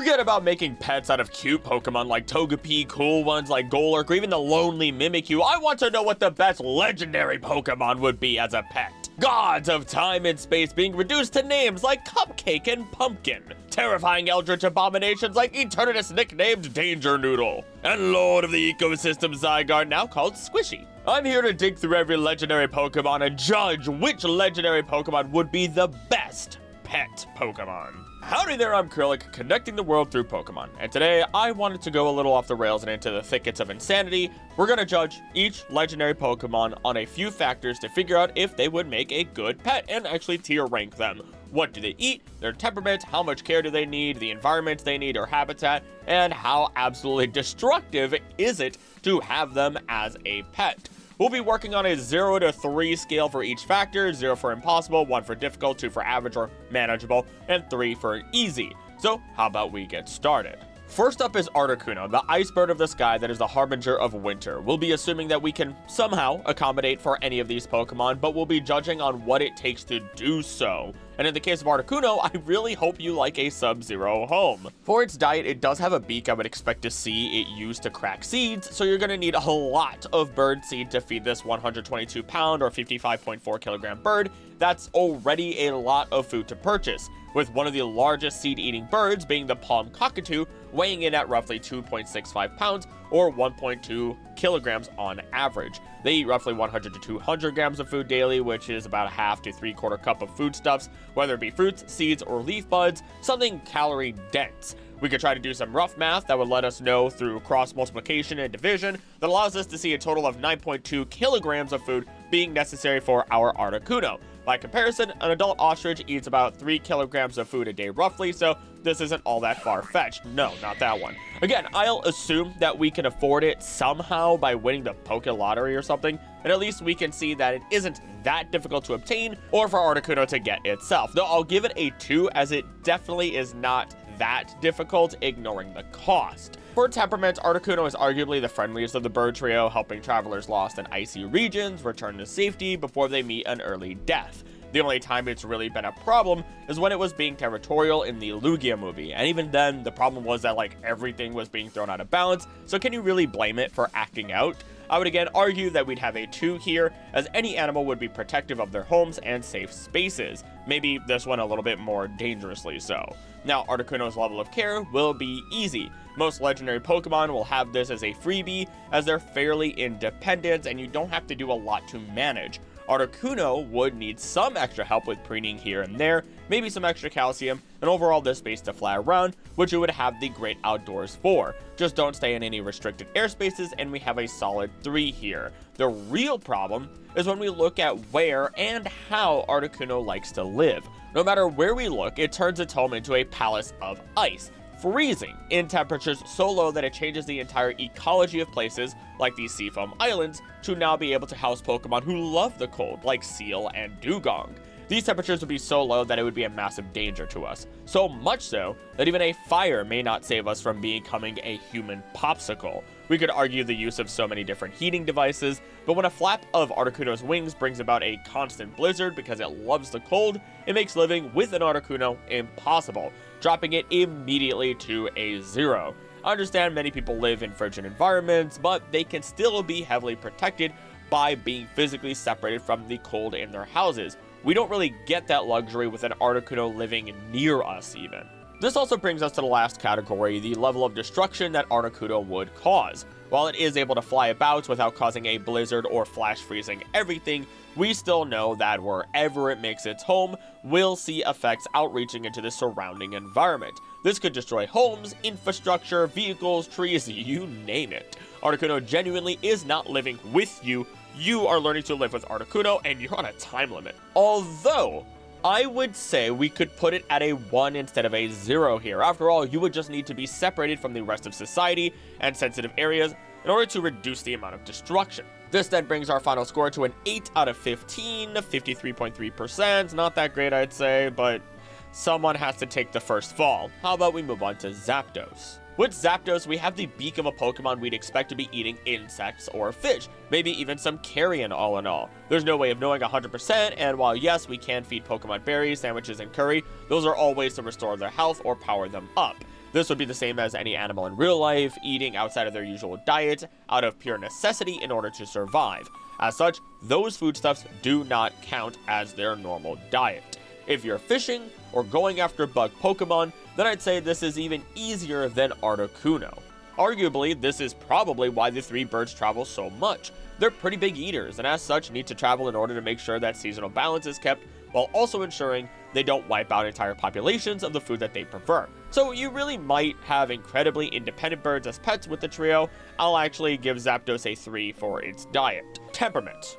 Forget about making pets out of cute Pokemon like Togepi, cool ones like Golurk, or even the lonely Mimikyu. I want to know what the best legendary Pokemon would be as a pet. Gods of time and space being reduced to names like Cupcake and Pumpkin. Terrifying eldritch abominations like Eternatus nicknamed Danger Noodle. And Lord of the Ecosystem Zygarde, now called Squishy. I'm here to dig through every legendary Pokemon and judge which legendary Pokemon would be the best pet Pokemon. Howdy there, I'm Acrylic, connecting the world through Pokemon, and today I wanted to go a little off the rails and into the thickets of insanity. We're gonna judge each legendary Pokemon on a few factors to figure out if they would make a good pet and actually tier rank them. What do they eat, their temperament, how much care do they need, the environment they need or habitat, and how absolutely destructive is it to have them as a pet. We'll be working on a 0 to 3 scale for each factor, 0 for impossible, 1 for difficult, 2 for average or manageable, and 3 for easy. So how about we get started? First up is Articuno, the ice bird of the sky that is the harbinger of winter. We'll be assuming that we can somehow accommodate for any of these Pokemon, but we'll be judging on what it takes to do so. And in the case of Articuno, I really hope you like a Sub-Zero home. For its diet, it does have a beak I would expect to see it used to crack seeds, so you're gonna need a lot of bird seed to feed this 122 pound or 55.4 kilogram bird. That's already a lot of food to purchase, with one of the largest seed-eating birds being the palm cockatoo, weighing in at roughly 2.65 pounds or 1.2 kilograms on average. They eat roughly 100 to 200 grams of food daily, which is about a half to 3/4 cup of foodstuffs, whether it be fruits, seeds, or leaf buds, something calorie dense. We could try to do some rough math that would let us know through cross multiplication and division that allows us to see a total of 9.2 kilograms of food being necessary for our Articuno. By comparison, an adult ostrich eats about 3 kilograms of food a day roughly, so this isn't all that far-fetched. No, not that one. Again, I'll assume that we can afford it somehow by winning the Poke Lottery or something, and at least we can see that it isn't that difficult to obtain or for Articuno to get itself. Though I'll give it a 2, as it definitely is not that difficult, ignoring the cost. For temperament, Articuno is arguably the friendliest of the bird trio, helping travelers lost in icy regions return to safety before they meet an early death. The only time it's really been a problem is when it was being territorial in the Lugia movie, and even then, the problem was that everything was being thrown out of balance, so can you really blame it for acting out? I would again argue that we'd have a 2 here, as any animal would be protective of their homes and safe spaces. Maybe this one a little bit more dangerously so. Now, Articuno's level of care will be easy. Most legendary Pokemon will have this as a freebie, as they're fairly independent and you don't have to do a lot to manage. Articuno would need some extra help with preening here and there, maybe some extra calcium, and overall this space to fly around, which you would have the great outdoors for. Just don't stay in any restricted airspaces, and we have a solid 3 here. The real problem is when we look at where and how Articuno likes to live. No matter where we look, it turns its home into a palace of ice, freezing in temperatures so low that it changes the entire ecology of places like these Seafoam Islands to now be able to house Pokemon who love the cold, like Seal and Dugong. These temperatures would be so low that it would be a massive danger to us. So much so that even a fire may not save us from becoming a human popsicle. We could argue the use of so many different heating devices, but when a flap of Articuno's wings brings about a constant blizzard because it loves the cold, it makes living with an Articuno impossible, dropping it immediately to a 0. I understand many people live in frigid environments, but they can still be heavily protected by being physically separated from the cold in their houses. We don't really get that luxury with an Articuno living near us even. This also brings us to the last category, the level of destruction that Articuno would cause. While it is able to fly about without causing a blizzard or flash freezing everything, we still know that wherever it makes its home, we'll see effects outreaching into the surrounding environment. This could destroy homes, infrastructure, vehicles, trees, you name it. Articuno genuinely is not living with you. You are learning to live with Articuno, and you're on a time limit. Although, I would say we could put it at a 1 instead of a 0 here. After all, you would just need to be separated from the rest of society and sensitive areas in order to reduce the amount of destruction. This then brings our final score to an 8 out of 15, 53.3%. Not that great, I'd say, but someone has to take the first fall. How about we move on to Zapdos? With Zapdos, we have the beak of a Pokemon we'd expect to be eating insects or fish, maybe even some carrion all in all. There's no way of knowing 100%, and while yes, we can feed Pokemon berries, sandwiches, and curry, those are all ways to restore their health or power them up. This would be the same as any animal in real life, eating outside of their usual diet out of pure necessity in order to survive. As such, those foodstuffs do not count as their normal diet. If you're fishing or going after bug Pokemon, then I'd say this is even easier than Articuno. Arguably, this is probably why the three birds travel so much. They're pretty big eaters, and as such need to travel in order to make sure that seasonal balance is kept, while also ensuring they don't wipe out entire populations of the food that they prefer. So you really might have incredibly independent birds as pets with the trio. I'll actually give Zapdos a 3 for its diet. Temperament.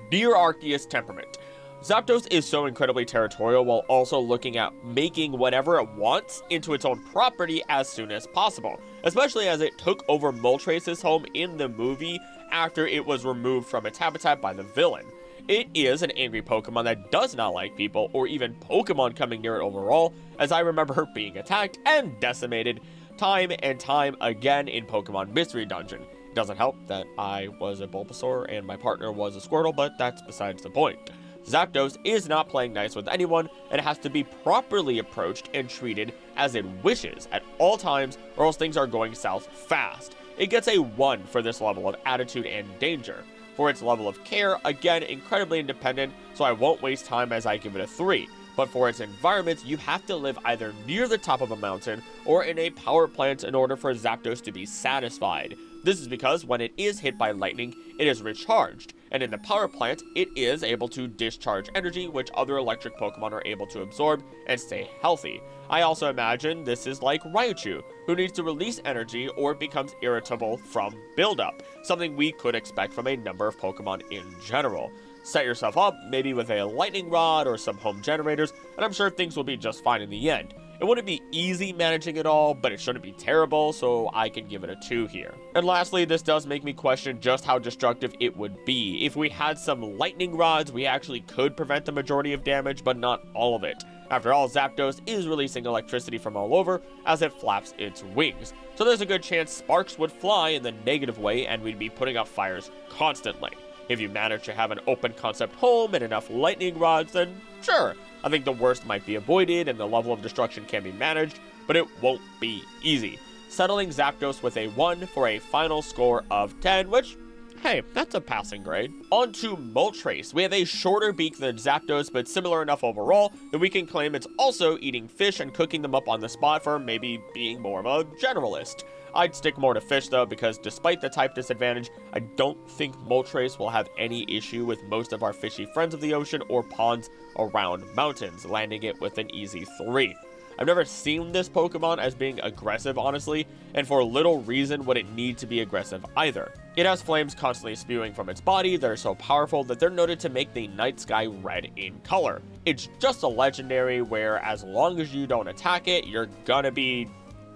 Dear Arceus temperament. Zapdos is so incredibly territorial while also looking at making whatever it wants into its own property as soon as possible, especially as it took over Moltres' home in the movie after it was removed from its habitat by the villain. It is an angry Pokemon that does not like people or even Pokemon coming near it overall, as I remember being attacked and decimated time and time again in Pokemon Mystery Dungeon. It doesn't help that I was a Bulbasaur and my partner was a Squirtle, but that's besides the point. Zapdos is not playing nice with anyone and has to be properly approached and treated as it wishes at all times, or else things are going south fast. It gets a 1 for this level of attitude and danger. For its level of care, again, incredibly independent, so I won't waste time as I give it a 3. But for its environment, you have to live either near the top of a mountain or in a power plant in order for Zapdos to be satisfied. This is because when it is hit by lightning, it is recharged, and in the power plant, it is able to discharge energy, which other electric Pokemon are able to absorb and stay healthy. I also imagine this is like Raikou, who needs to release energy or becomes irritable from buildup, something we could expect from a number of Pokemon in general. Set yourself up, maybe with a lightning rod or some home generators, and I'm sure things will be just fine in the end. It wouldn't be easy managing it all, but it shouldn't be terrible, so I can give it a 2 here. And lastly, this does make me question just how destructive it would be. If we had some lightning rods, we actually could prevent the majority of damage, but not all of it. After all, Zapdos is releasing electricity from all over as it flaps its wings, so there's a good chance sparks would fly in the negative way and we'd be putting out fires constantly. If you manage to have an open concept home and enough lightning rods, then sure, I think the worst might be avoided and the level of destruction can be managed, but it won't be easy. Settling Zapdos with a 1 for a final score of 10, which, hey, that's a passing grade. On to Moltres. We have a shorter beak than Zapdos, but similar enough overall that we can claim it's also eating fish and cooking them up on the spot for maybe being more of a generalist. I'd stick more to fish though, because despite the type disadvantage, I don't think Moltres will have any issue with most of our fishy friends of the ocean or ponds around mountains, landing it with an easy 3. I've never seen this Pokemon as being aggressive, honestly, and for little reason would it need to be aggressive either. It has flames constantly spewing from its body that are so powerful that they're noted to make the night sky red in color. It's just a legendary where as long as you don't attack it, you're gonna be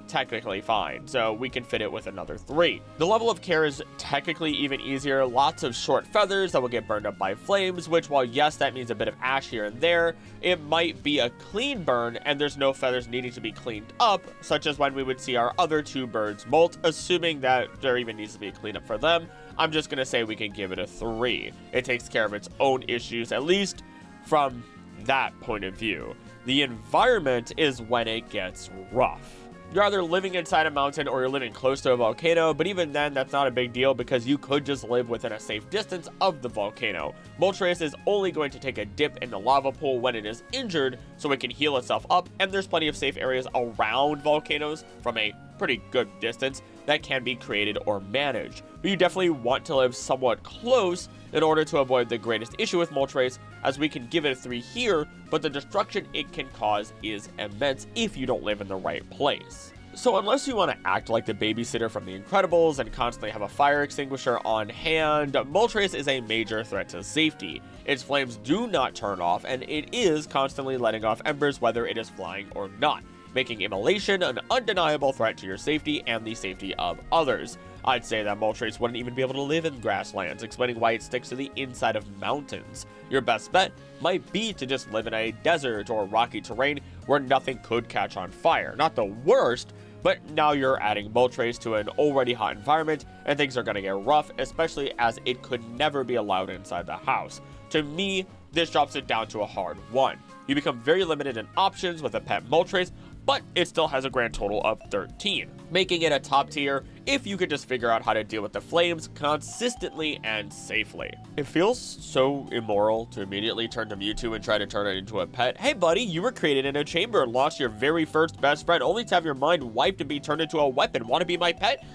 technically fine, so we can fit it with another 3. The level of care is technically even easier. Lots of short feathers that will get burned up by flames, which while yes, that means a bit of ash here and there, it might be a clean burn and there's no feathers needing to be cleaned up, such as when we would see our other 2 birds molt. Assuming that there even needs to be a cleanup for them, I'm just gonna say we can give it a 3. It takes care of its own issues, at least from that point of view. The environment is when it gets rough. You're either living inside a mountain or you're living close to a volcano, but even then, that's not a big deal because you could just live within a safe distance of the volcano. Moltres is only going to take a dip in the lava pool when it is injured, so it can heal itself up, and there's plenty of safe areas around volcanoes from a pretty good distance that can be created or managed. But you definitely want to live somewhat close in order to avoid the greatest issue with Moltres, as we can give it a 3 here, but the destruction it can cause is immense if you don't live in the right place. So unless you want to act like the babysitter from The Incredibles and constantly have a fire extinguisher on hand, Moltres is a major threat to safety. Its flames do not turn off, and it is constantly letting off embers whether it is flying or not, making immolation an undeniable threat to your safety and the safety of others. I'd say that Moltres wouldn't even be able to live in grasslands, explaining why it sticks to the inside of mountains. Your best bet might be to just live in a desert or rocky terrain where nothing could catch on fire. Not the worst, but now you're adding Moltres to an already hot environment, and things are going to get rough, especially as it could never be allowed inside the house. To me, this drops it down to a hard 1. You become very limited in options with a pet Moltres, but it still has a grand total of 13, making it a top tier if you could just figure out how to deal with the flames consistently and safely. It feels so immoral to immediately turn to Mewtwo and try to turn it into a pet. Hey buddy, you were created in a chamber and lost your very first best friend only to have your mind wiped and be turned into a weapon. Want to be my pet?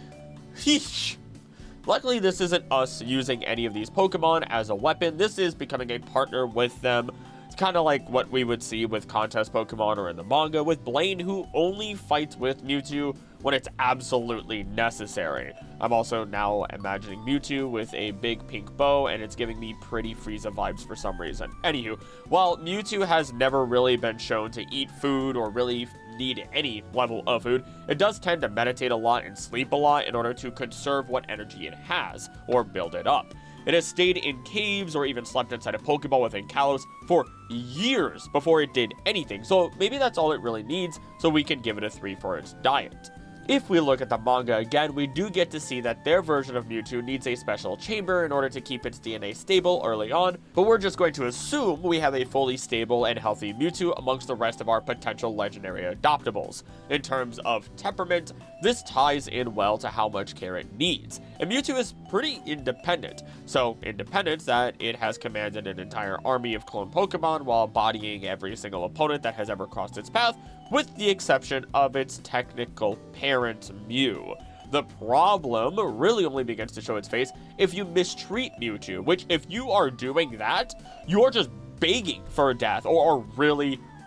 Sheesh. Luckily, this isn't us using any of these Pokemon as a weapon. This is becoming a partner with them. It's kind of like what we would see with contest Pokemon or in the manga with Blaine, who only fights with Mewtwo when it's absolutely necessary. I'm also now imagining Mewtwo with a big pink bow, and it's giving me pretty Frieza vibes for some reason. Anywho, while Mewtwo has never really been shown to eat food or really need any level of food, it does tend to meditate a lot and sleep a lot in order to conserve what energy it has, or build it up. It has stayed in caves or even slept inside a Pokeball within Kalos for years before it did anything, so maybe that's all it really needs, so we can give it a 3 for its diet. If we look at the manga again, we do get to see that their version of Mewtwo needs a special chamber in order to keep its DNA stable early on, but we're just going to assume we have a fully stable and healthy Mewtwo amongst the rest of our potential legendary adoptables. In terms of temperament, this ties in well to how much care it needs, and Mewtwo is pretty independent, so independent that it has commanded an entire army of clone Pokemon while bodying every single opponent that has ever crossed its path, with the exception of its technical parent, Mew. The problem really only begins to show its face if you mistreat Mewtwo, which if you are doing that, you're just begging for death or are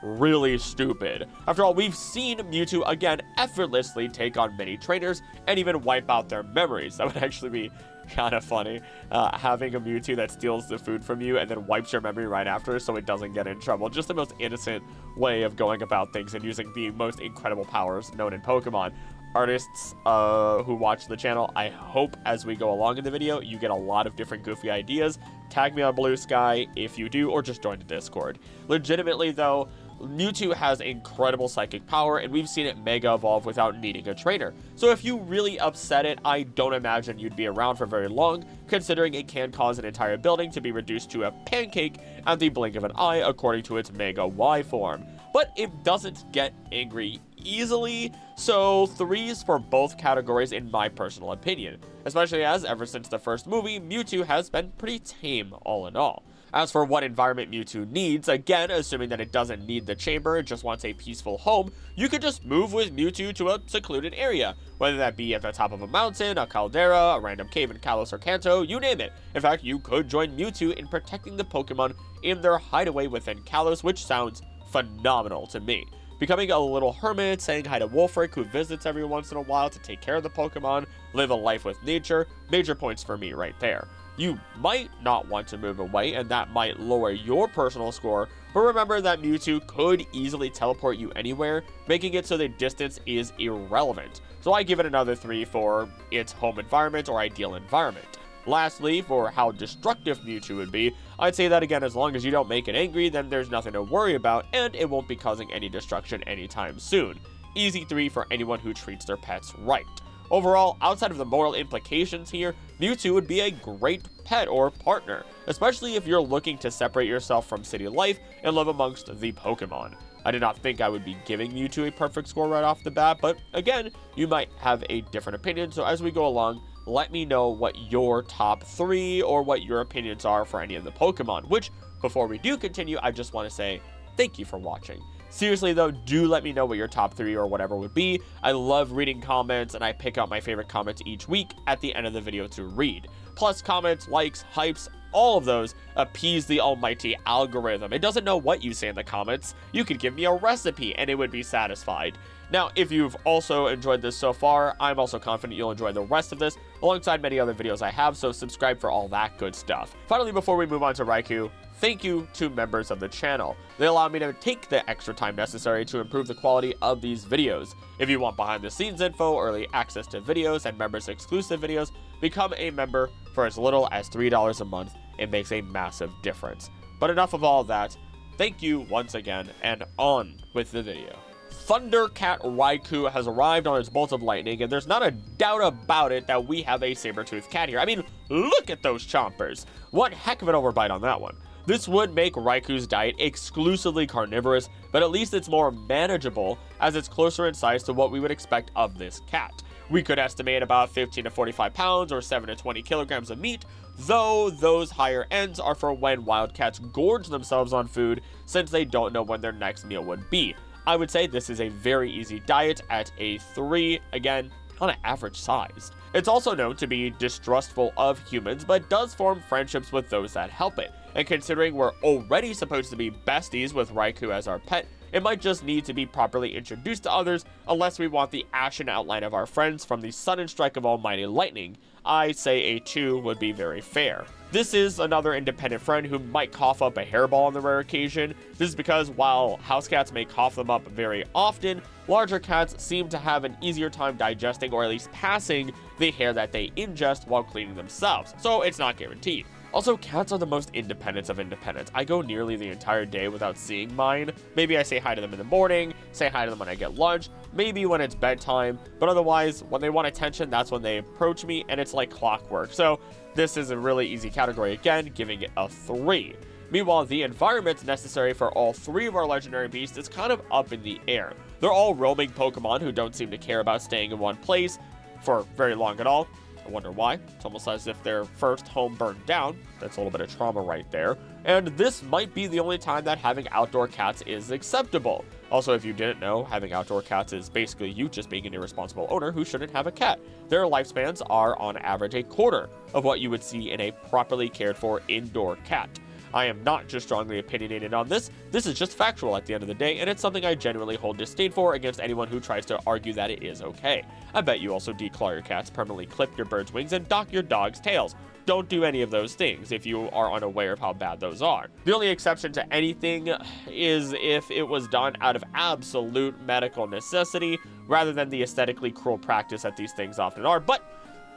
really stupid. After all, we've seen Mewtwo again effortlessly take on many trainers and even wipe out their memories. That would actually be kind of funny, having a Mewtwo that steals the food from you and then wipes your memory right after so it doesn't get in trouble. Just the most innocent way of going about things and using the most incredible powers known in Pokemon. Artists who watch the channel, I hope as we go along in the video, you get a lot of different goofy ideas. Tag me on Blue Sky if you do, or just join the Discord. Legitimately though, Mewtwo has incredible psychic power, and we've seen it mega evolve without needing a trainer. So if you really upset it, I don't imagine you'd be around for very long, considering it can cause an entire building to be reduced to a pancake at the blink of an eye according to its Mega Y form. But it doesn't get angry easily, so 3s for both categories in my personal opinion, especially as ever since the first movie, Mewtwo has been pretty tame all in all. As for what environment Mewtwo needs, again, assuming that it doesn't need the chamber, it just wants a peaceful home, you could just move with Mewtwo to a secluded area, whether that be at the top of a mountain, a caldera, a random cave in Kalos or Kanto, you name it. In fact, you could join Mewtwo in protecting the Pokemon in their hideaway within Kalos, which sounds phenomenal to me. Becoming a little hermit, saying hi to Wolfric, who visits every once in a while to take care of the Pokemon, live a life with nature, major points for me right there. You might not want to move away, and that might lower your personal score, but remember that Mewtwo could easily teleport you anywhere, making it so the distance is irrelevant. So I give it another 3 for its home environment or ideal environment. Lastly, for how destructive Mewtwo would be, I'd say that again, as long as you don't make it angry, then there's nothing to worry about, and it won't be causing any destruction anytime soon. Easy 3 for anyone who treats their pets right. Overall, outside of the moral implications here, Mewtwo would be a great pet or partner, especially if you're looking to separate yourself from city life and live amongst the Pokemon. I did not think I would be giving Mewtwo a perfect score right off the bat, but again, you might have a different opinion, so as we go along, let me know what your top 3 or what your opinions are for any of the Pokemon, which, before we do continue, I just want to say thank you for watching. Seriously though, do let me know what your top 3 or whatever would be. I love reading comments, and I pick out my favorite comments each week at the end of the video to read. Plus comments, likes, hypes, all of those appease the almighty algorithm. It doesn't know what you say in the comments. You could give me a recipe and it would be satisfied. Now, if you've also enjoyed this so far, I'm also confident you'll enjoy the rest of this alongside many other videos I have, so subscribe for all that good stuff. Finally, before we move on to Raikou, thank you to members of the channel. They allow me to take the extra time necessary to improve the quality of these videos. If you want behind the scenes info, early access to videos, and members exclusive videos, become a member for as little as $3 a month. It makes a massive difference. But enough of all that. Thank you once again, and on with the video. Thundercat Raikou has arrived on its bolt of lightning, and there's not a doubt about it that we have a saber-toothed cat here. I mean, look at those chompers. One heck of an overbite on that one. This would make Raikou's diet exclusively carnivorous, but at least it's more manageable as it's closer in size to what we would expect of this cat. We could estimate about 15 to 45 pounds or 7 to 20 kilograms of meat, though those higher ends are for when wild cats gorge themselves on food since they don't know when their next meal would be. I would say this is a very easy diet at a 3, again, kind of average sized. It's also known to be distrustful of humans, but does form friendships with those that help it. And considering we're already supposed to be besties with Raikou as our pet, it might just need to be properly introduced to others unless we want the ashen outline of our friends from the sudden strike of almighty lightning. I say a 2 would be very fair. This is another independent friend who might cough up a hairball on the rare occasion. This is because while house cats may cough them up very often, larger cats seem to have an easier time digesting or at least passing the hair that they ingest while cleaning themselves, so it's not guaranteed. Also, cats are the most independent of independents. I go nearly the entire day without seeing mine. Maybe I say hi to them in the morning, say hi to them when I get lunch, maybe when it's bedtime, but otherwise, when they want attention, that's when they approach me, and it's like clockwork. So this is a really easy category again, giving it a 3. Meanwhile, the environment necessary for all 3 of our legendary beasts is kind of up in the air. They're all roaming Pokemon who don't seem to care about staying in one place for very long at all. I wonder why. It's almost as if their first home burned down. That's a little bit of trauma right there. And this might be the only time that having outdoor cats is acceptable. Also, if you didn't know, having outdoor cats is basically you just being an irresponsible owner who shouldn't have a cat. Their lifespans are on average a quarter of what you would see in a properly cared for indoor cat. I am not just strongly opinionated on this. This is just factual at the end of the day, and it's something I genuinely hold disdain for against anyone who tries to argue that it is okay. I bet you also declaw your cats, permanently clip your bird's wings, and dock your dog's tails. Don't do any of those things if you are unaware of how bad those are. The only exception to anything is if it was done out of absolute medical necessity, rather than the aesthetically cruel practice that these things often are, but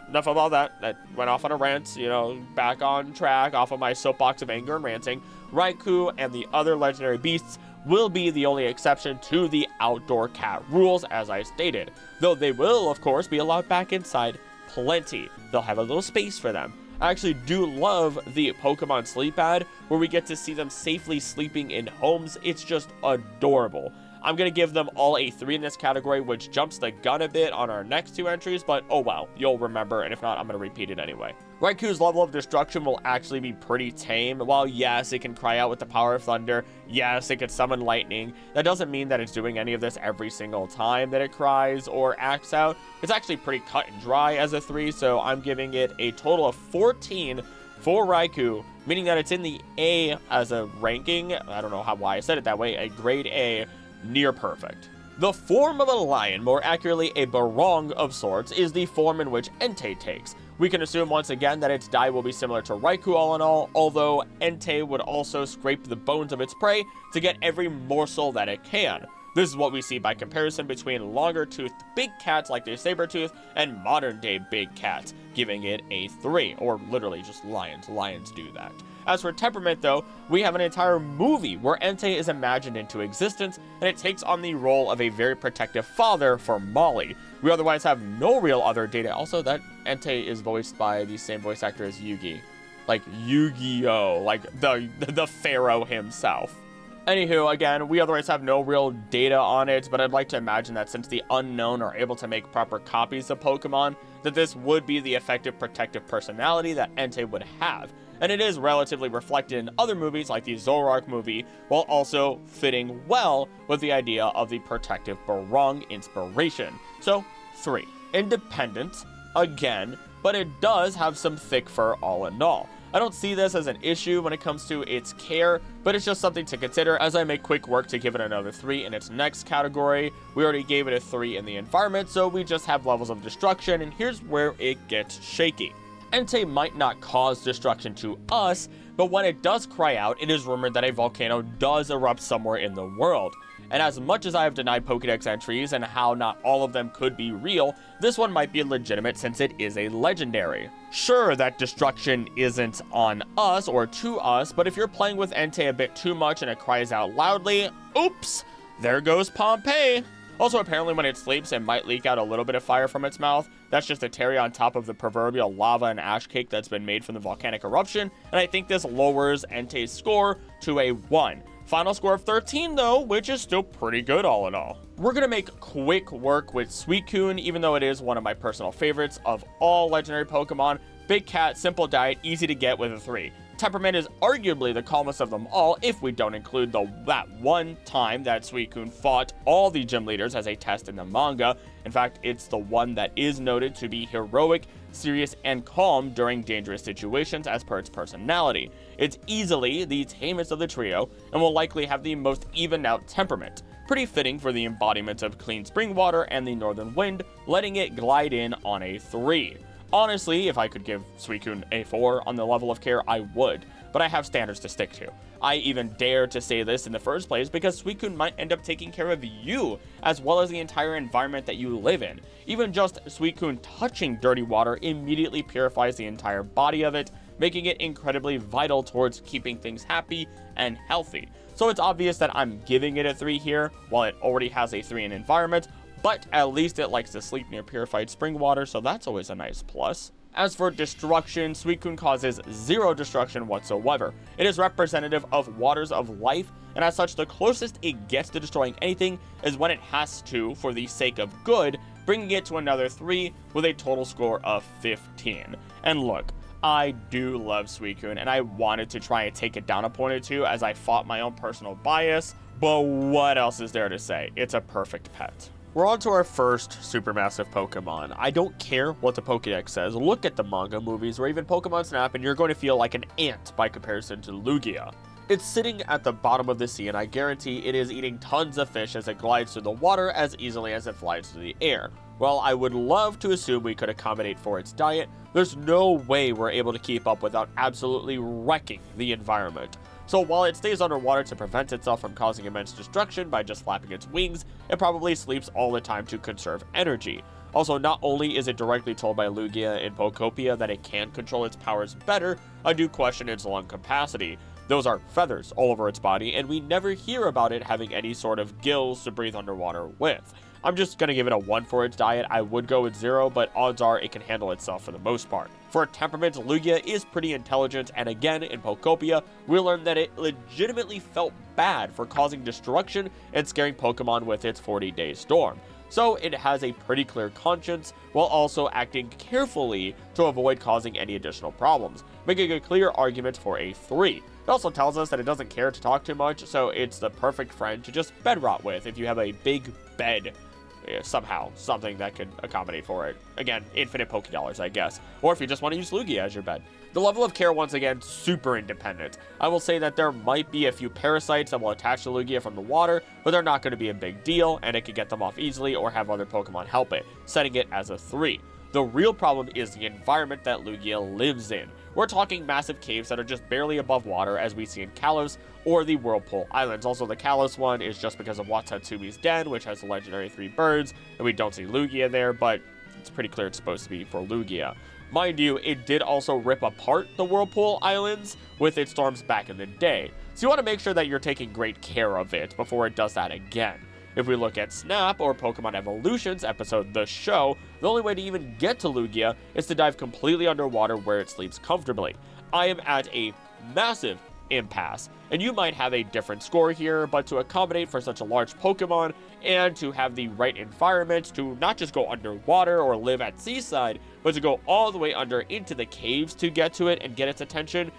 enough about that. That went off on a rant, back on track, off of my soapbox of anger and ranting. Raikou and the other legendary beasts will be the only exception to the outdoor cat rules, as I stated. Though they will, of course, be allowed back inside plenty. They'll have a little space for them. I actually do love the Pokemon Sleep Ad, where we get to see them safely sleeping in homes. It's just adorable. I'm going to give them all a 3 in this category, which jumps the gun a bit on our next 2 entries, but oh well, you'll remember, and if not, I'm going to repeat it anyway. Raikou's level of destruction will actually be pretty tame. While yes, it can cry out with the power of thunder, yes, it can summon lightning, that doesn't mean that it's doing any of this every single time that it cries or acts out. It's actually pretty cut and dry as a 3, so I'm giving it a total of 14 for Raikou, meaning that it's in the A as a ranking. I don't know why I said it that way, a grade A, near perfect. The form of a lion, more accurately a barong of sorts, is the form in which Entei takes. We can assume once again that its diet will be similar to Raikou all in all, although Entei would also scrape the bones of its prey to get every morsel that it can. This is what we see by comparison between longer-toothed big cats like the Sabertooth and modern-day big cats, giving it a 3, or literally just lions. Lions do that. As for temperament, though, we have an entire movie where Entei is imagined into existence, and it takes on the role of a very protective father for Molly. We otherwise have no real other data. Also, that Entei is voiced by the same voice actor as Yugi. Like Yu-Gi-Oh! Like the pharaoh himself. Anywho, again, we otherwise have no real data on it, but I'd like to imagine that since the unknown are able to make proper copies of Pokemon, that this would be the effective protective personality that Entei would have. And it is relatively reflected in other movies like the Zoroark movie, while also fitting well with the idea of the protective barong inspiration. So, 3. Independent, again, but it does have some thick fur all in all. I don't see this as an issue when it comes to its care, but it's just something to consider as I make quick work to give it another 3 in its next category. We already gave it a 3 in the environment, so we just have levels of destruction, and here's where it gets shaky. Entei might not cause destruction to us, but when it does cry out, it is rumored that a volcano does erupt somewhere in the world. And as much as I have denied Pokédex entries and how not all of them could be real, this one might be legitimate since it is a legendary. Sure, that destruction isn't on us or to us, but if you're playing with Entei a bit too much and it cries out loudly, oops, there goes Pompeii. Also, apparently when it sleeps, it might leak out a little bit of fire from its mouth. That's just a cherry on top of the proverbial lava and ash cake that's been made from the volcanic eruption, and I think this lowers Entei's score to a 1. Final score of 13 though, which is still pretty good all in all. We're gonna make quick work with Suicune, even though it is one of my personal favorites of all legendary Pokemon. Big cat, simple diet, easy to get with a 3. Temperament is arguably the calmest of them all if we don't include that one time that Suicune fought all the gym leaders as a test in the manga. In fact, it's the one that is noted to be heroic, serious, and calm during dangerous situations as per its personality. It's easily the tamest of the trio and will likely have the most evened out temperament. Pretty fitting for the embodiment of clean spring water and the northern wind, letting it glide in on a 3. Honestly, if I could give Suicune a 4 on the level of care, I would, but I have standards to stick to. I even dare to say this in the first place because Suicune might end up taking care of you, as well as the entire environment that you live in. Even just Suicune touching dirty water immediately purifies the entire body of it, making it incredibly vital towards keeping things happy and healthy. So it's obvious that I'm giving it a 3 here, while it already has a 3 in environment, but at least it likes to sleep near purified spring water, so that's always a nice plus. As for destruction, Suicune causes 0 destruction whatsoever. It is representative of waters of life, and as such, the closest it gets to destroying anything is when it has to, for the sake of good, bringing it to another 3 with a total score of 15. And look, I do love Suicune, and I wanted to try and take it down a point or two as I fought my own personal bias, but what else is there to say? It's a perfect pet. We're on to our first supermassive Pokemon. I don't care what the Pokédex says. Look at the manga, movies, or even Pokemon Snap, and you're going to feel like an ant by comparison to Lugia. It's sitting at the bottom of the sea, and I guarantee it is eating tons of fish as it glides through the water as easily as it flies through the air. While I would love to assume we could accommodate for its diet, there's no way we're able to keep up without absolutely wrecking the environment. So while it stays underwater to prevent itself from causing immense destruction by just flapping its wings, it probably sleeps all the time to conserve energy. Also, not only is it directly told by Lugia in Pokopia that it can control its powers better, I do question its lung capacity. Those are feathers all over its body, and we never hear about it having any sort of gills to breathe underwater with. I'm just going to give it a 1 for its diet. I would go with 0, but odds are it can handle itself for the most part. For temperament, Lugia is pretty intelligent, and again, in Pokopia, we learned that it legitimately felt bad for causing destruction and scaring Pokemon with its 40-day storm. So it has a pretty clear conscience, while also acting carefully to avoid causing any additional problems, making a clear argument for a 3. It also tells us that it doesn't care to talk too much, so it's the perfect friend to just bed rot with if you have a big bed. Somehow, something that could accommodate for it. Again, infinite Pokédollars, I guess. Or if you just want to use Lugia as your bed. The level of care, once again, super independent. I will say that there might be a few parasites that will attach to Lugia from the water, but they're not going to be a big deal, and it can get them off easily or have other Pokemon help it, setting it as a 3. The real problem is the environment that Lugia lives in. We're talking massive caves that are just barely above water, as we see in Kalos, or the Whirlpool Islands. Also, the Kalos one is just because of Watatsumi's Den, which has the legendary 3 birds, and we don't see Lugia there, but it's pretty clear it's supposed to be for Lugia. Mind you, it did also rip apart the Whirlpool Islands with its storms back in the day, so you want to make sure that you're taking great care of it before it does that again. If we look at Snap or Pokemon Evolutions episode The Show, the only way to even get to Lugia is to dive completely underwater where it sleeps comfortably. I am at a massive impasse, and you might have a different score here, but to accommodate for such a large Pokemon and to have the right environment to not just go underwater or live at seaside, but to go all the way under into the caves to get to it and get its attention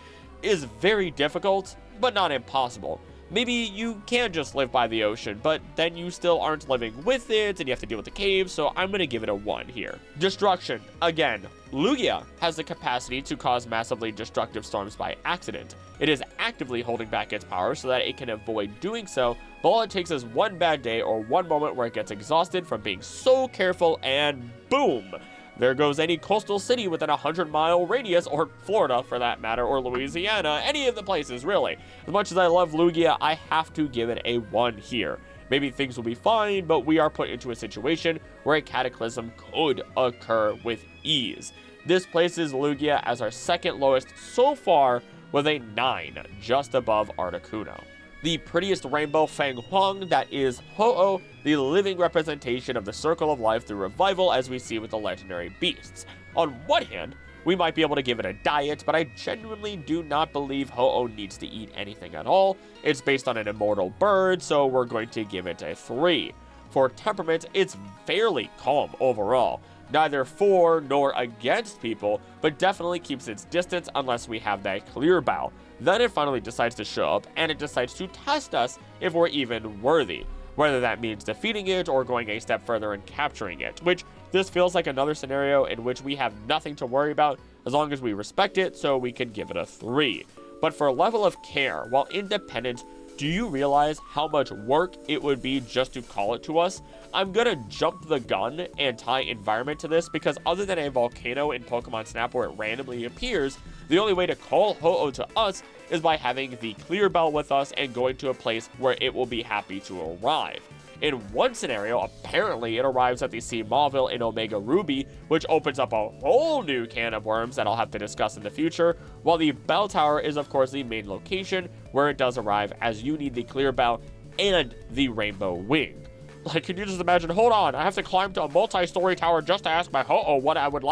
is very difficult, but not impossible. Maybe you can just live by the ocean, but then you still aren't living with it, and you have to deal with the caves, so I'm going to give it a 1 here. Destruction. Again, Lugia has the capacity to cause massively destructive storms by accident. It is actively holding back its power so that it can avoid doing so, but all it takes is one bad day or one moment where it gets exhausted from being so careful, and boom! There goes any coastal city within a 100-mile radius, or Florida for that matter, or Louisiana, any of the places really. As much as I love Lugia, I have to give it a 1 here. Maybe things will be fine, but we are put into a situation where a cataclysm could occur with ease. This places Lugia as our second lowest so far with a 9, just above Articuno. the prettiest rainbow Fang Huang that is Ho-Oh, the living representation of the circle of life through revival as we see with the legendary beasts. On one hand, we might be able to give it a diet, but I genuinely do not believe Ho-Oh needs to eat anything at all. It's based on an immortal bird, so we're going to give it a 3. For temperament, it's fairly calm overall. Neither for nor against people, but definitely keeps its distance unless we have that clear bow. Then it finally decides to show up, and it decides to test us if we're even worthy. Whether that means defeating it or going a step further and capturing it, which this feels like another scenario in which we have nothing to worry about as long as we respect it, so we can give it a 3. But for level of care, while independent, do you realize how much work it would be just to call it to us? I'm gonna jump the gun and tie environment to this because other than a volcano in Pokemon Snap where it randomly appears, the only way to call Ho-Oh to us is by having the clear bell with us and going to a place where it will be happy to arrive. In one scenario, apparently it arrives at the Sea Mauville in Omega Ruby, which opens up a whole new can of worms that I'll have to discuss in the future, while the Bell Tower is of course the main location where it does arrive as you need the clear bell and the Rainbow Wing. Like, can you just imagine, hold on, I have to climb to a multi-story tower just to ask my Ho-Oh what he would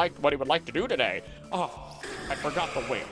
like to do today. Oh, I forgot the wing.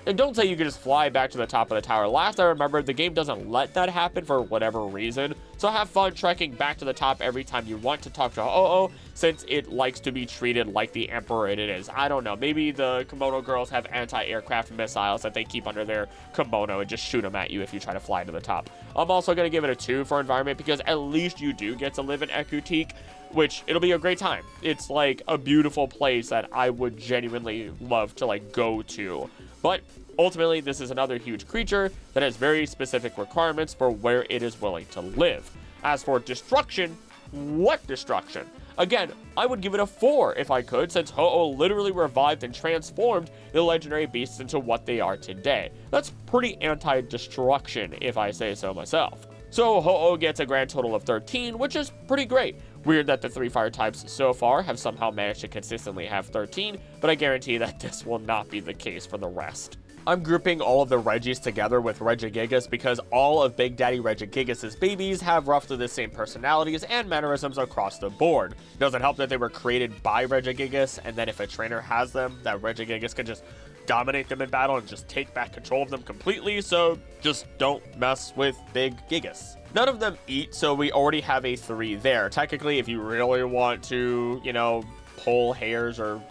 And don't say you can just fly back to the top of the tower. Last I remember, the game doesn't let that happen for whatever reason. So have fun trekking back to the top every time you want to talk to Ho-Oh, since it likes to be treated like the emperor it is. I don't know, maybe the kimono girls have anti-aircraft missiles that they keep under their kimono and just shoot them at you if you try to fly to the top. I'm also going to give it a 2 for environment because at least you do get to live in Ecruteak, which it'll be a great time. It's like a beautiful place that I would genuinely love to like go to. But ultimately, this is another huge creature that has very specific requirements for where it is willing to live. As for destruction, what destruction? Again, I would give it a 4 if I could, since Ho-Oh literally revived and transformed the legendary beasts into what they are today. That's pretty anti-destruction, if I say so myself. So Ho-Oh gets a grand total of 13, which is pretty great. Weird that the 3 fire types so far have somehow managed to consistently have 13, but I guarantee that this will not be the case for the rest. I'm grouping all of the Regis together with Regigigas because all of Big Daddy Regigigas' babies have roughly the same personalities and mannerisms across the board. Doesn't help that they were created by Regigigas, and then if a trainer has them, that Regigigas can just dominate them in battle and just take back control of them completely, so just don't mess with Big Gigas. None of them eat, so we already have a 3 there. Technically, if you really want to, you know, pull hairs or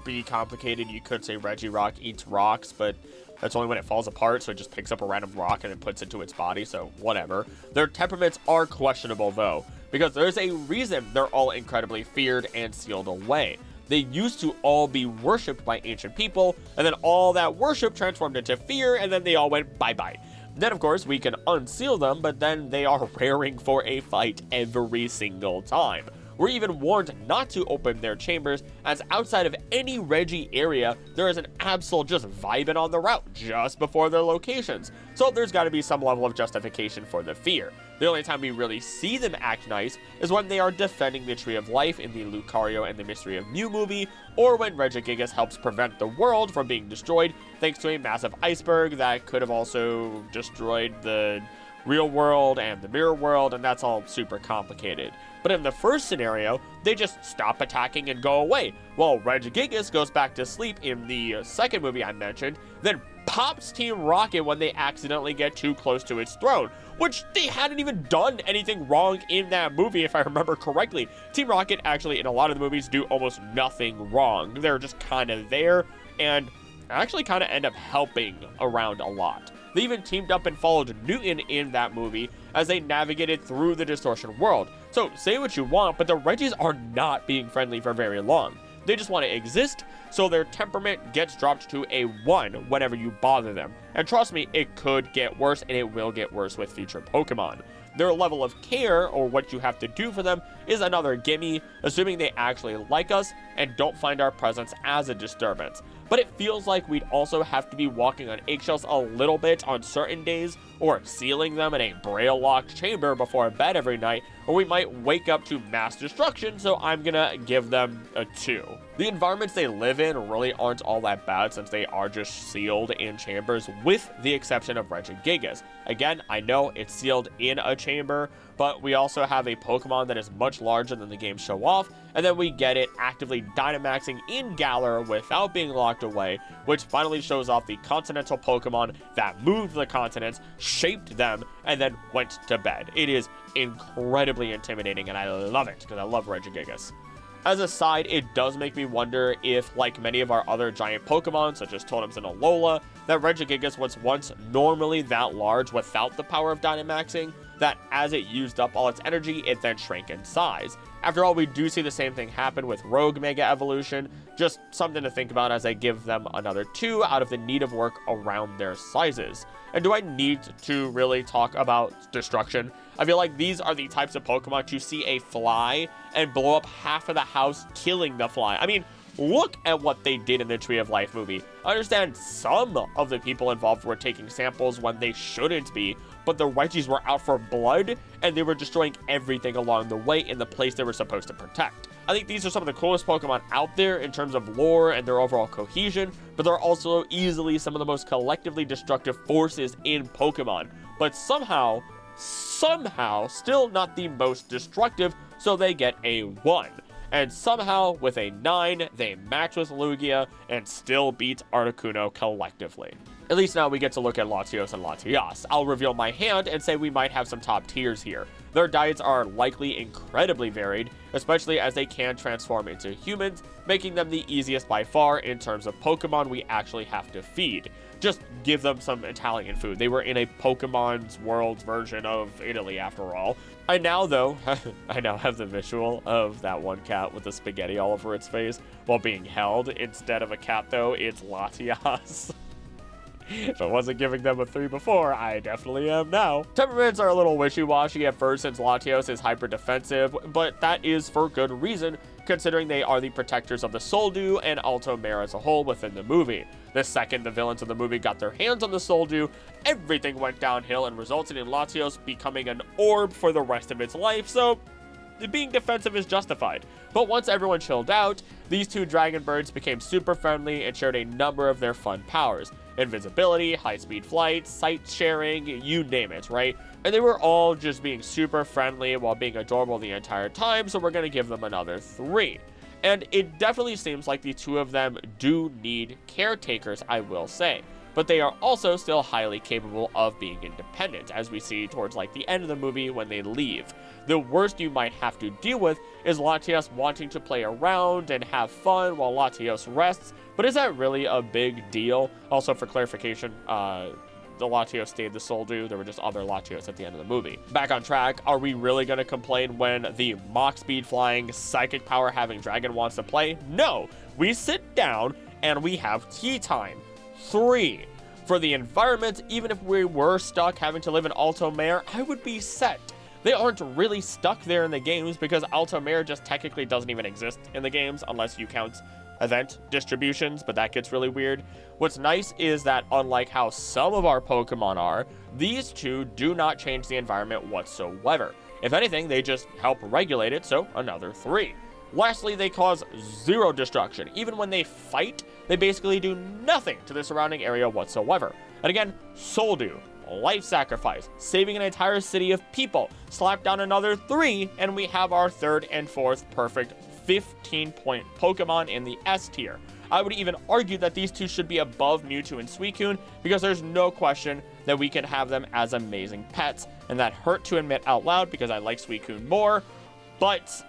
be complicated, you could say Regirock eats rocks, but that's only when it falls apart, so it just picks up a random rock and it puts it into its body, so whatever. Their temperaments are questionable, though, because there's a reason they're all incredibly feared and sealed away. They used to all be worshipped by ancient people, and then all that worship transformed into fear, and then they all went bye-bye. Then, of course, we can unseal them, but then they are raring for a fight every single time. We're even warned not to open their chambers, as outside of any Regi area, there is an Absol just vibing on the route just before their locations. So there's got to be some level of justification for the fear. The only time we really see them act nice is when they are defending the Tree of Life in the Lucario and the Mystery of Mew movie, or when Regigigas helps prevent the world from being destroyed thanks to a massive iceberg that could have also destroyed the real world and the mirror world, and that's all super complicated. But in the first scenario, they just stop attacking and go away, while Regigigas goes back to sleep in the second movie I mentioned, then pops Team Rocket when they accidentally get too close to its throne, which they hadn't even done anything wrong in that movie, if I remember correctly. Team Rocket actually, in a lot of the movies, do almost nothing wrong. They're just kind of there, and actually kind of end up helping around a lot. They even teamed up and followed Newton in that movie as they navigated through the distortion world. So say what you want, but the Regis are not being friendly for very long. They just want to exist, so their temperament gets dropped to a 1 whenever you bother them. And trust me, it could get worse, and it will get worse with future Pokemon. Their level of care, or what you have to do for them, is another gimme, assuming they actually like us and don't find our presence as a disturbance. but it feels like we'd also have to be walking on eggshells a little bit on certain days, or sealing them in a braille-locked chamber before bed every night, or we might wake up to mass destruction, so I'm gonna give them a 2. The environments they live in really aren't all that bad since they are just sealed in chambers, with the exception of Regigigas. Again, I know it's sealed in a chamber, but we also have a Pokemon that is much larger than the games show off, and then we get it actively Dynamaxing in Galar without being locked away, which finally shows off the continental Pokemon that moved the continents, shaped them, and then went to bed. It is incredibly intimidating, and I love it, because I love Regigigas. As a side, it does make me wonder if, like many of our other giant Pokemon, such as Totems and Alola, that Regigigas was once normally that large without the power of Dynamaxing, that as it used up all its energy, it then shrank in size. After all, we do see the same thing happen with Rogue Mega Evolution, just something to think about as I give them another 2 out of the need of work around their sizes. And do I need to really talk about destruction? I feel like these are the types of Pokemon to see a fly and blow up half of the house, killing the fly. I mean, look at what they did in the Tree of Life movie. I understand some of the people involved were taking samples when they shouldn't be, but the Regis were out for blood, and they were destroying everything along the way in the place they were supposed to protect. I think these are some of the coolest Pokemon out there in terms of lore and their overall cohesion, but they're also easily some of the most collectively destructive forces in Pokemon. But somehow, still not the most destructive, so they get a 1. And somehow, with a 9, they match with Lugia and still beat Articuno collectively. At least now we get to look at Latios and Latias. I'll reveal my hand and say we might have some top tiers here. Their diets are likely incredibly varied, especially as they can transform into humans, making them the easiest by far in terms of Pokemon we actually have to feed. Just give them some Italian food. They were in a Pokemon's World version of Italy after all. I now have the visual of that one cat with the spaghetti all over its face while being held. Instead of a cat though, it's Latias. If I wasn't giving them a 3 before, I definitely am now. Temperaments are a little wishy-washy at first since Latios is hyper-defensive, but that is for good reason, considering they are the protectors of the Soldew and Altomare as a whole within the movie. The second the villains of the movie got their hands on the Soldew, everything went downhill and resulted in Latios becoming an orb for the rest of its life, so being defensive is justified. But once everyone chilled out, these two dragon birds became super friendly and shared a number of their fun powers. Invisibility, high-speed flight, sight sharing, you name it, right? And they were all just being super friendly while being adorable the entire time, so we're going to give them another 3. And it definitely seems like the two of them do need caretakers, I will say. But they are also still highly capable of being independent, as we see towards like the end of the movie when they leave. The worst you might have to deal with is Latias wanting to play around and have fun while Latios rests, but is that really a big deal? Also, for clarification, the Latios stayed the Soldew. There were just other Latios at the end of the movie. Back on track, are we really going to complain when the Mach speed flying, psychic power having dragon wants to play? No! We sit down and we have tea time. 3. For the environment, even if we were stuck having to live in Altomare, I would be set. They aren't really stuck there in the games because Altomare just technically doesn't even exist in the games unless you count event distributions, but that gets really weird. What's nice is that unlike how some of our Pokemon are, these two do not change the environment whatsoever. If anything, they just help regulate it, so another 3. Lastly, they cause 0 destruction. Even when they fight, they basically do nothing to the surrounding area whatsoever. And again, Soldew, life sacrifice, saving an entire city of people, slap down another 3, and we have our 3rd and 4th perfect 15-point Pokemon in the S tier. I would even argue that these two should be above Mewtwo and Suicune because there's no question that we can have them as amazing pets, and that hurt to admit out loud because I like Suicune more, but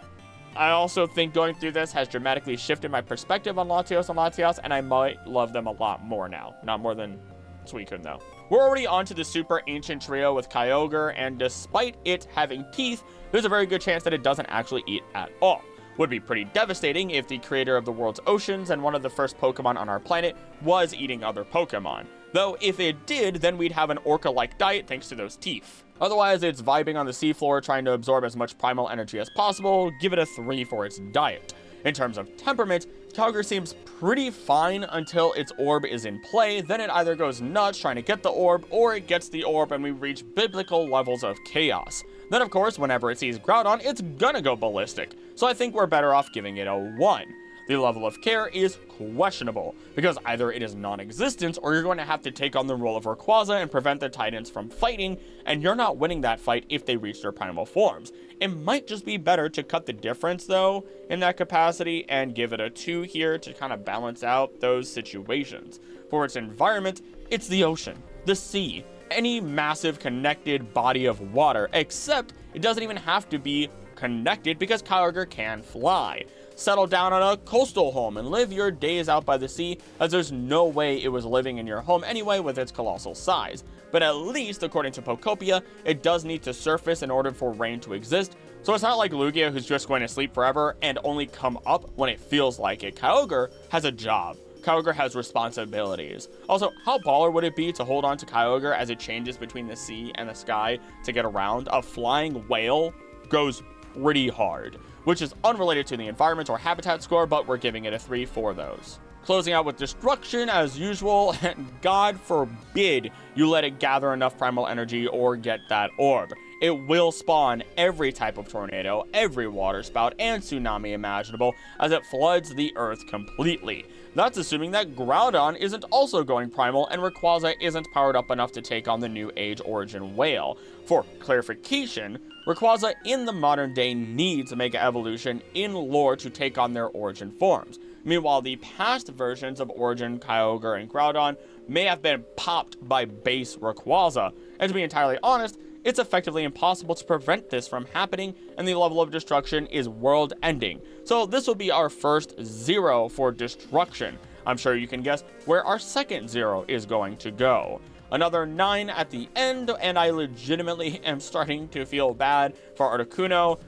I also think going through this has dramatically shifted my perspective on Latios and Latias, and I might love them a lot more now. Not more than Suicune, though. We're already on to the super ancient trio with Kyogre, and despite it having teeth, there's a very good chance that it doesn't actually eat at all. Would be pretty devastating if the creator of the world's oceans and one of the first Pokemon on our planet was eating other Pokemon. Though if it did, then we'd have an orca-like diet thanks to those teeth. Otherwise, it's vibing on the seafloor trying to absorb as much primal energy as possible. Give it a 3 for its diet. In terms of temperament, Kyogre seems pretty fine until its orb is in play, then it either goes nuts trying to get the orb, or it gets the orb and we reach biblical levels of chaos. Then of course, whenever it sees Groudon, it's gonna go ballistic, so I think we're better off giving it a 1. The level of care is questionable, because either it is non-existent or you're going to have to take on the role of Rayquaza and prevent the Titans from fighting, and you're not winning that fight if they reach their primal forms. It might just be better to cut the difference though in that capacity and give it a 2 here to kind of balance out those situations. For its environment, it's the ocean, the sea, any massive connected body of water, except it doesn't even have to be connected because Kyogre can fly. Settle down on a coastal home and live your days out by the sea, as there's no way it was living in your home anyway with its colossal size. But at least, according to Pokopia, it does need to surface in order for rain to exist, so it's not like Lugia who's just going to sleep forever and only come up when it feels like it. Kyogre has a job. Kyogre has responsibilities. Also, how baller would it be to hold on to Kyogre as it changes between the sea and the sky to get around? A flying whale goes pretty hard, which is unrelated to the environment or habitat score, but we're giving it a 3 for those. Closing out with destruction as usual, and God forbid you let it gather enough primal energy or get that orb. It will spawn every type of tornado, every water spout, and tsunami imaginable as it floods the earth completely. That's assuming that Groudon isn't also going primal and Rayquaza isn't powered up enough to take on the new age origin whale. For clarification, Rayquaza in the modern day needs a Mega Evolution in lore to take on their origin forms. Meanwhile, the past versions of Origin, Kyogre, and Groudon may have been popped by base Rayquaza, and to be entirely honest, it's effectively impossible to prevent this from happening, and the level of destruction is world-ending. So this will be our first 0 for destruction. I'm sure you can guess where our second 0 is going to go. Another 9 at the end, and I legitimately am starting to feel bad for Articuno.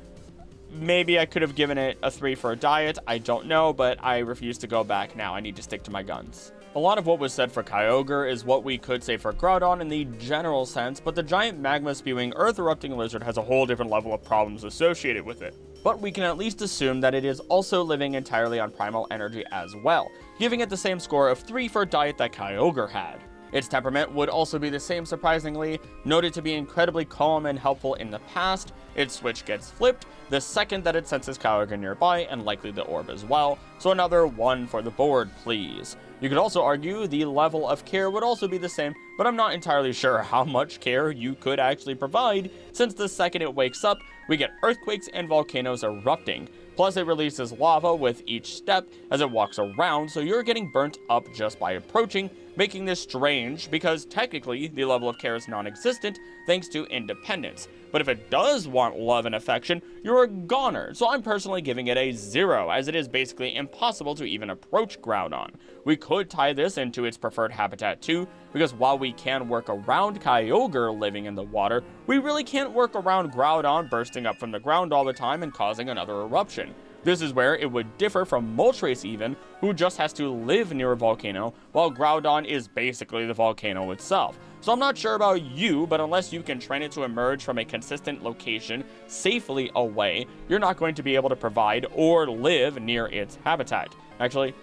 Maybe I could have given it a 3 for a diet, I don't know, but I refuse to go back now. I need to stick to my guns. A lot of what was said for Kyogre is what we could say for Groudon in the general sense, but the giant magma-spewing earth-erupting lizard has a whole different level of problems associated with it. But we can at least assume that it is also living entirely on primal energy as well, giving it the same score of 3 for a diet that Kyogre had. Its temperament would also be the same, surprisingly, noted to be incredibly calm and helpful in the past. Its switch gets flipped the second that it senses Kyogre nearby, and likely the orb as well, so another 1 for the board, please. You could also argue the level of care would also be the same, but I'm not entirely sure how much care you could actually provide, since the second it wakes up, we get earthquakes and volcanoes erupting. Plus, it releases lava with each step as it walks around, so you're getting burnt up just by approaching, making this strange because technically the level of care is non-existent thanks to independence. But if it does want love and affection, you're a goner, so I'm personally giving it a 0, as it is basically impossible to even approach Groudon. We could tie this into its preferred habitat too, because while we can work around Kyogre living in the water, we really can't work around Groudon bursting up from the ground all the time and causing another eruption. This is where it would differ from Moltres even, who just has to live near a volcano, while Groudon is basically the volcano itself. So I'm not sure about you, but unless you can train it to emerge from a consistent location safely away, you're not going to be able to provide or live near its habitat. Actually,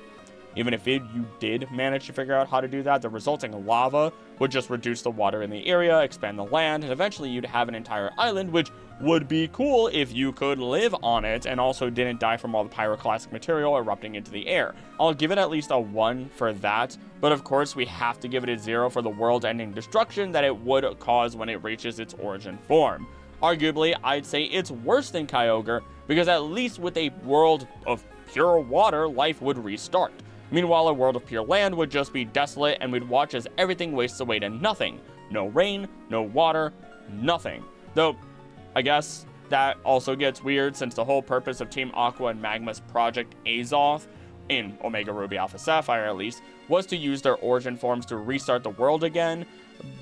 even if you did manage to figure out how to do that, the resulting lava would just reduce the water in the area, expand the land, and eventually you'd have an entire island, which would be cool if you could live on it and also didn't die from all the pyroclastic material erupting into the air. I'll give it at least a 1 for that, but of course we have to give it a 0 for the world-ending destruction that it would cause when it reaches its origin form. Arguably, I'd say it's worse than Kyogre, because at least with a world of pure water, life would restart. Meanwhile, a world of pure land would just be desolate, and we'd watch as everything wastes away to nothing. No rain, no water, nothing. Though, I guess that also gets weird, since the whole purpose of Team Aqua and Magma's Project Azoth, in Omega Ruby Alpha Sapphire at least, was to use their origin forms to restart the world again.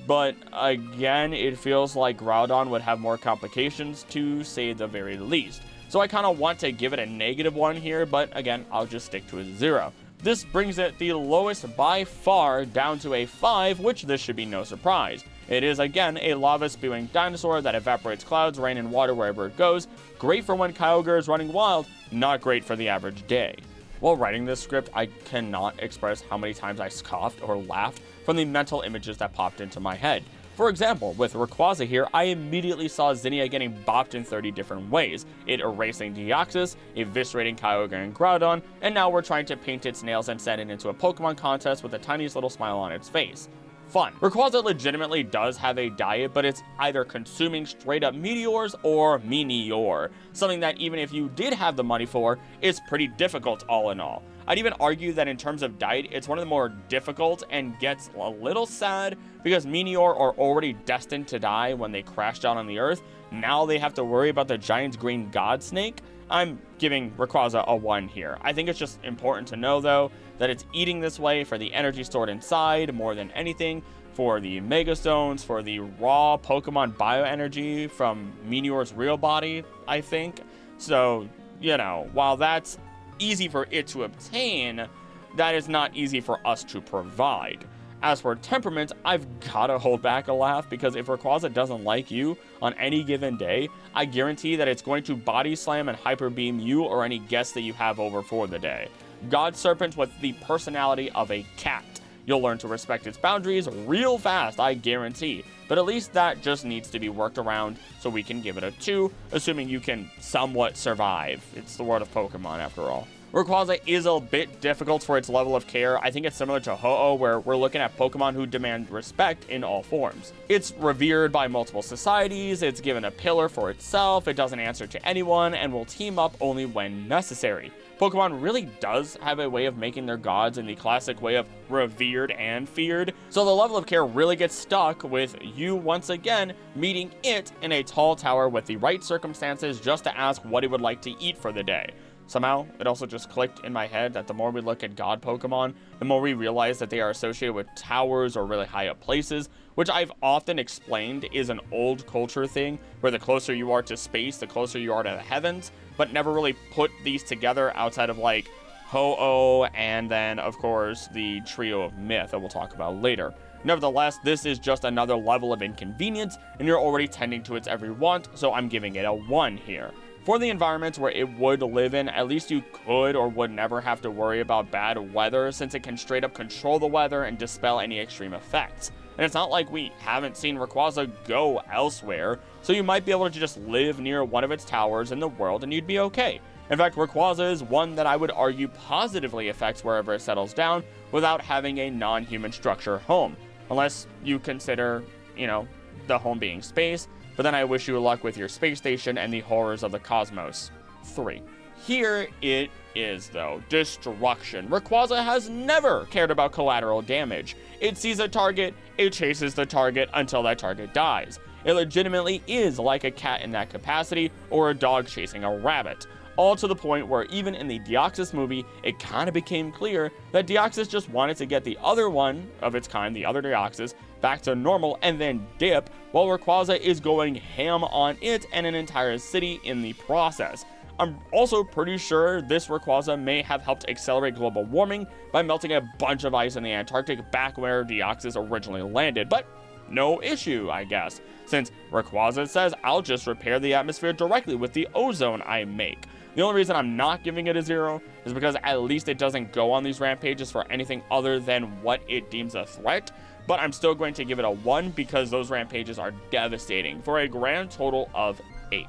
But again, it feels like Groudon would have more complications, to say the very least. So I kind of want to give it a -1 here, but again, I'll just stick to a 0. This brings it the lowest by far down to a 5, which this should be no surprise. It is, again, a lava-spewing dinosaur that evaporates clouds, rain, and water wherever it goes. Great for when Kyogre is running wild, not great for the average day. While writing this script, I cannot express how many times I scoffed or laughed from the mental images that popped into my head. For example, with Rayquaza here, I immediately saw Zinnia getting bopped in 30 different ways, it erasing Deoxys, eviscerating Kyogre and Groudon, and now we're trying to paint its nails and send it into a Pokemon contest with the tiniest little smile on its face. Fun. Rayquaza legitimately does have a diet, but it's either consuming straight up meteors or Meteor, something that even if you did have the money for, is pretty difficult all in all. I'd even argue that in terms of diet, it's one of the more difficult and gets a little sad because Meteor are already destined to die when they crash down on the Earth. Now they have to worry about the giant green god snake. I'm giving Rayquaza a 1 here. I think it's just important to know, though, that it's eating this way for the energy stored inside more than anything, for the Mega Stones, for the raw Pokemon bioenergy from Meteor's real body, I think. So, you know, while that's easy for it to obtain, that is not easy for us to provide. As for temperament, I've gotta hold back a laugh because if Rayquaza doesn't like you on any given day, I guarantee that it's going to body slam and hyper beam you or any guest that you have over for the day. God Serpent with the personality of a cat. You'll learn to respect its boundaries real fast, I guarantee. But at least that just needs to be worked around, so we can give it a 2, assuming you can somewhat survive. It's the world of Pokemon, after all. Rayquaza is a bit difficult for its level of care. I think it's similar to Ho-Oh, where we're looking at Pokemon who demand respect in all forms. It's revered by multiple societies, it's given a pillar for itself, it doesn't answer to anyone, and will team up only when necessary. Pokemon really does have a way of making their gods in the classic way of revered and feared, so the level of care really gets stuck with you once again meeting it in a tall tower with the right circumstances just to ask what it would like to eat for the day. Somehow, it also just clicked in my head that the more we look at god Pokemon, the more we realize that they are associated with towers or really high up places, which I've often explained is an old culture thing, where the closer you are to space, the closer you are to the heavens, but never really put these together outside of like Ho-Oh and then, of course, the trio of myth that we'll talk about later. Nevertheless, this is just another level of inconvenience, and you're already tending to its every want, so I'm giving it a 1 here. For the environments where it would live in, at least you could or would never have to worry about bad weather, since it can straight up control the weather and dispel any extreme effects. And it's not like we haven't seen Rayquaza go elsewhere, so you might be able to just live near one of its towers in the world and you'd be okay. In fact, Rayquaza is one that I would argue positively affects wherever it settles down without having a non-human structure home. Unless you consider, you know, the home being space, but then I wish you luck with your space station and the horrors of the cosmos. 3. Here it is, though. Destruction. Rayquaza has never cared about collateral damage. It sees a target, it chases the target until that target dies. It legitimately is like a cat in that capacity, or a dog chasing a rabbit. All to the point where even in the Deoxys movie, it kind of became clear that Deoxys just wanted to get the other one of its kind, the other Deoxys, back to normal and then dip, while Rayquaza is going ham on it and an entire city in the process. I'm also pretty sure this Rayquaza may have helped accelerate global warming by melting a bunch of ice in the Antarctic back where Deoxys originally landed, but no issue, I guess, since Rayquaza says I'll just repair the atmosphere directly with the ozone I make. The only reason I'm not giving it a 0 is because at least it doesn't go on these rampages for anything other than what it deems a threat, but I'm still going to give it a 1 because those rampages are devastating for a grand total of 8.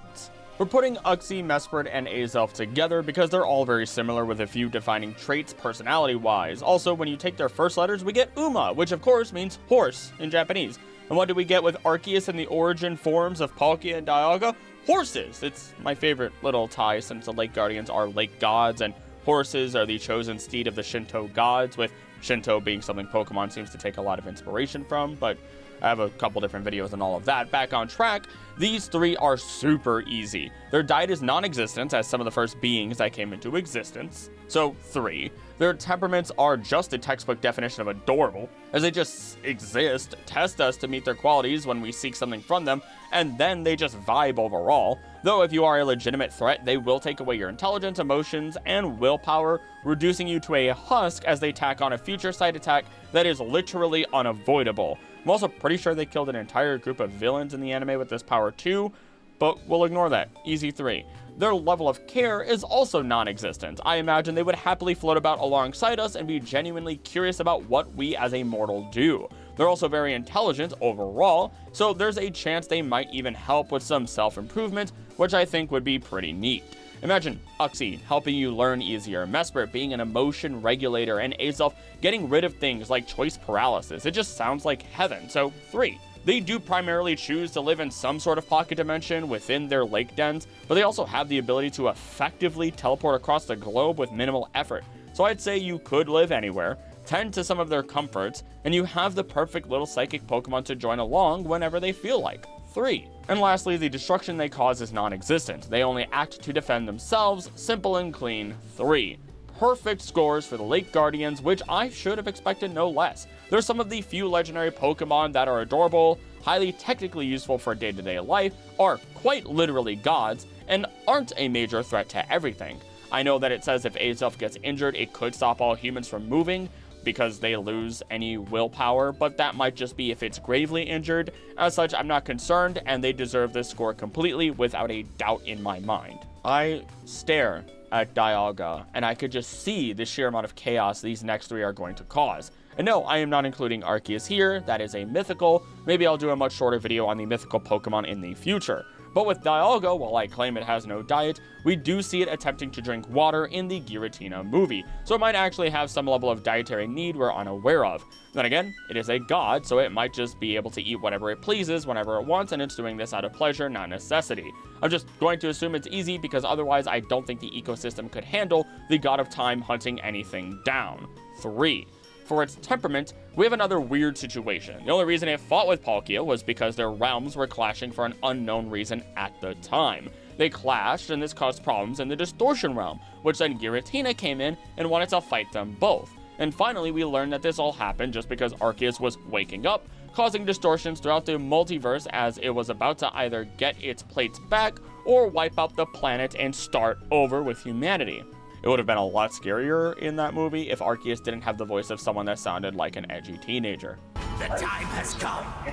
We're putting Uxie, Mesprit, and Azelf together because they're all very similar with a few defining traits personality-wise. Also, when you take their first letters, we get Uma, which of course means horse in Japanese. And what do we get with Arceus and the origin forms of Palkia and Dialga? Horses! It's my favorite little tie since the Lake Guardians are lake gods and horses are the chosen steed of the Shinto gods, with Shinto being something Pokemon seems to take a lot of inspiration from, but I have a couple different videos on all of that. Back on track, these 3 are super easy. Their diet is non-existent, as some of the first beings that came into existence. So 3. Their temperaments are just a textbook definition of adorable, as they just exist, test us to meet their qualities when we seek something from them, and then they just vibe overall. Though if you are a legitimate threat, they will take away your intelligence, emotions, and willpower, reducing you to a husk as they tack on a future sight attack that is literally unavoidable. I'm also pretty sure they killed an entire group of villains in the anime with this power too, but we'll ignore that. Easy 3. Their level of care is also non-existent. I imagine they would happily float about alongside us and be genuinely curious about what we as a mortal do. They're also very intelligent overall, so there's a chance they might even help with some self-improvement, which I think would be pretty neat. Imagine Uxie helping you learn easier, Mesprit being an emotion regulator, and Azelf getting rid of things like choice paralysis. It just sounds like heaven. So 3. They do primarily choose to live in some sort of pocket dimension within their lake dens, but they also have the ability to effectively teleport across the globe with minimal effort. So I'd say you could live anywhere, tend to some of their comforts, and you have the perfect little psychic Pokemon to join along whenever they feel like. 3. And lastly, the destruction they cause is non-existent. They only act to defend themselves, simple and clean. 3. Perfect scores for the Lake Guardians, which I should have expected no less. They're some of the few legendary Pokemon that are adorable, highly technically useful for day-to-day life, are quite literally gods, and aren't a major threat to everything. I know that it says if Azelf gets injured, it could stop all humans from moving, because they lose any willpower, but that might just be if it's gravely injured. As such, I'm not concerned, and they deserve this score completely without a doubt in my mind. I stare at Dialga, and I could just see the sheer amount of chaos these next 3 are going to cause. And no, I am not including Arceus here. That is a mythical. Maybe I'll do a much shorter video on the mythical Pokemon in the future. But with Dialga, while I claim it has no diet, we do see it attempting to drink water in the Giratina movie, so it might actually have some level of dietary need we're unaware of. Then again, it is a god, so it might just be able to eat whatever it pleases whenever it wants, and it's doing this out of pleasure, not necessity. I'm just going to assume it's easy, because otherwise I don't think the ecosystem could handle the God of Time hunting anything down. 3. For its temperament, we have another weird situation. The only reason it fought with Palkia was because their realms were clashing for an unknown reason at the time. They clashed, and this caused problems in the Distortion realm, which then Giratina came in and wanted to fight them both. And finally, we learned that this all happened just because Arceus was waking up, causing distortions throughout the multiverse as it was about to either get its plates back or wipe out the planet and start over with humanity. It would have been a lot scarier in that movie if Arceus didn't have the voice of someone that sounded like an edgy teenager. The time has come. I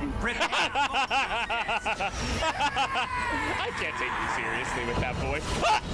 can't take you seriously with that voice.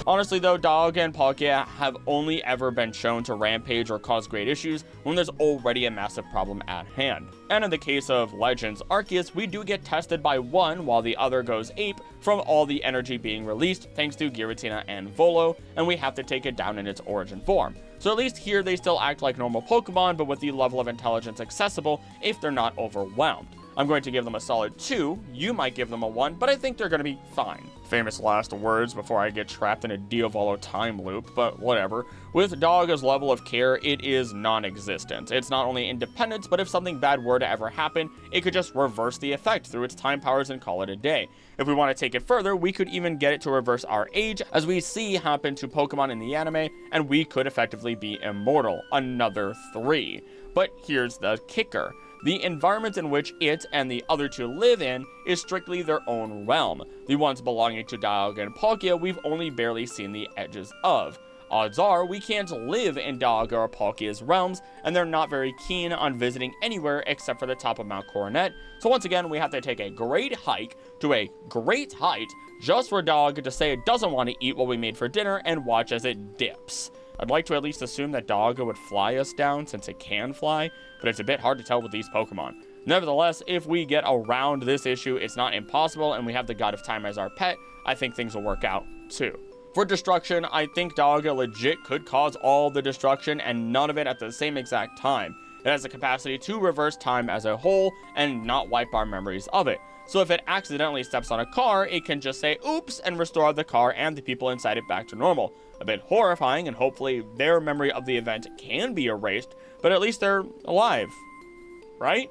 Honestly though, Dialga and Palkia have only ever been shown to rampage or cause great issues when there's already a massive problem at hand. And in the case of Legends Arceus, we do get tested by one while the other goes ape from all the energy being released thanks to Giratina and Volo, and we have to take it down in its origin form. So at least here they still act like normal Pokemon, but with the level of intelligence accessible if they're not overwhelmed. I'm going to give them a solid 2, you might give them a 1, but I think they're going to be fine. Famous last words before I get trapped in a Diavolo time loop, but whatever. With Dialga's level of care, it is non-existent. It's not only independent, but if something bad were to ever happen, it could just reverse the effect through its time powers and call it a day. If we want to take it further, we could even get it to reverse our age, as we see happen to Pokemon in the anime, and we could effectively be immortal. Another 3. But here's the kicker. The environment in which it and the other 2 live in is strictly their own realm. The ones belonging to Dialga and Palkia we've only barely seen the edges of. Odds are we can't live in Dialga or Palkia's realms, and they're not very keen on visiting anywhere except for the top of Mount Coronet, so once again we have to take a great hike to a great height just for Dialga to say it doesn't want to eat what we made for dinner and watch as it dips. I'd like to at least assume that Dialga would fly us down since it can fly, but it's a bit hard to tell with these Pokemon. Nevertheless, if we get around this issue, it's not impossible, and we have the God of Time as our pet, I think things will work out too. For destruction, I think Dialga legit could cause all the destruction and none of it at the same exact time. It has the capacity to reverse time as a whole and not wipe our memories of it. So if it accidentally steps on a car, it can just say oops and restore the car and the people inside it back to normal. A bit horrifying, and hopefully their memory of the event can be erased, but at least they're alive, right?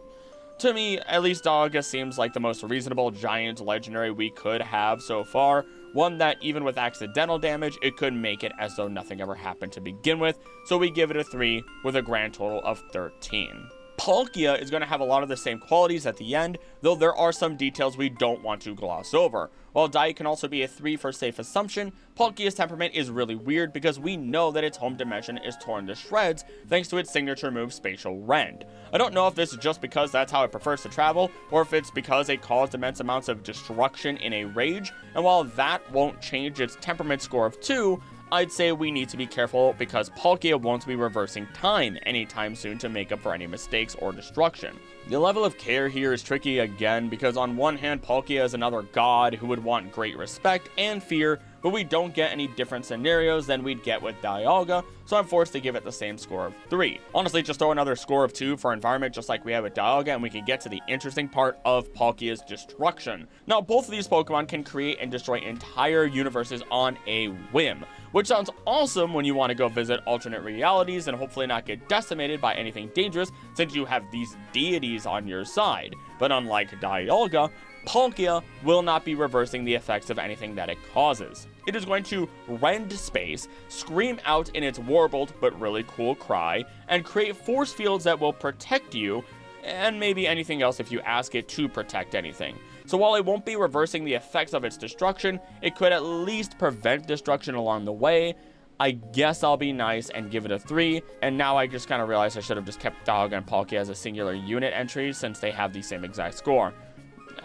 To me, at least Dialga seems like the most reasonable giant legendary we could have so far, one that even with accidental damage, it could make it as though nothing ever happened to begin with, so we give it a 3 with a grand total of 13. Palkia is going to have a lot of the same qualities at the end, though there are some details we don't want to gloss over. While Diet can also be a 3 for safe assumption, Palkia's temperament is really weird because we know that its home dimension is torn to shreds thanks to its signature move Spatial Rend. I don't know if this is just because that's how it prefers to travel, or if it's because it caused immense amounts of destruction in a rage, and while that won't change its temperament score of 2, I'd say we need to be careful because Palkia won't be reversing time anytime soon to make up for any mistakes or destruction. The level of care here is tricky again because on one hand Palkia is another god who would want great respect and fear, but we don't get any different scenarios than we'd get with Dialga, so I'm forced to give it the same score of 3. Honestly, just throw another score of 2 for environment just like we have with Dialga and we can get to the interesting part of Palkia's destruction. Now both of these Pokemon can create and destroy entire universes on a whim, which sounds awesome when you want to go visit alternate realities and hopefully not get decimated by anything dangerous since you have these deities on your side. But unlike Dialga, Palkia will not be reversing the effects of anything that it causes. It is going to rend space, scream out in its warbled but really cool cry, and create force fields that will protect you, and maybe anything else if you ask it to protect anything. So while it won't be reversing the effects of its destruction, it could at least prevent destruction along the way. I guess I'll be nice and give it a 3, and now I just kind of realized I should have just kept Dog and Palkia as a singular unit entry since they have the same exact score.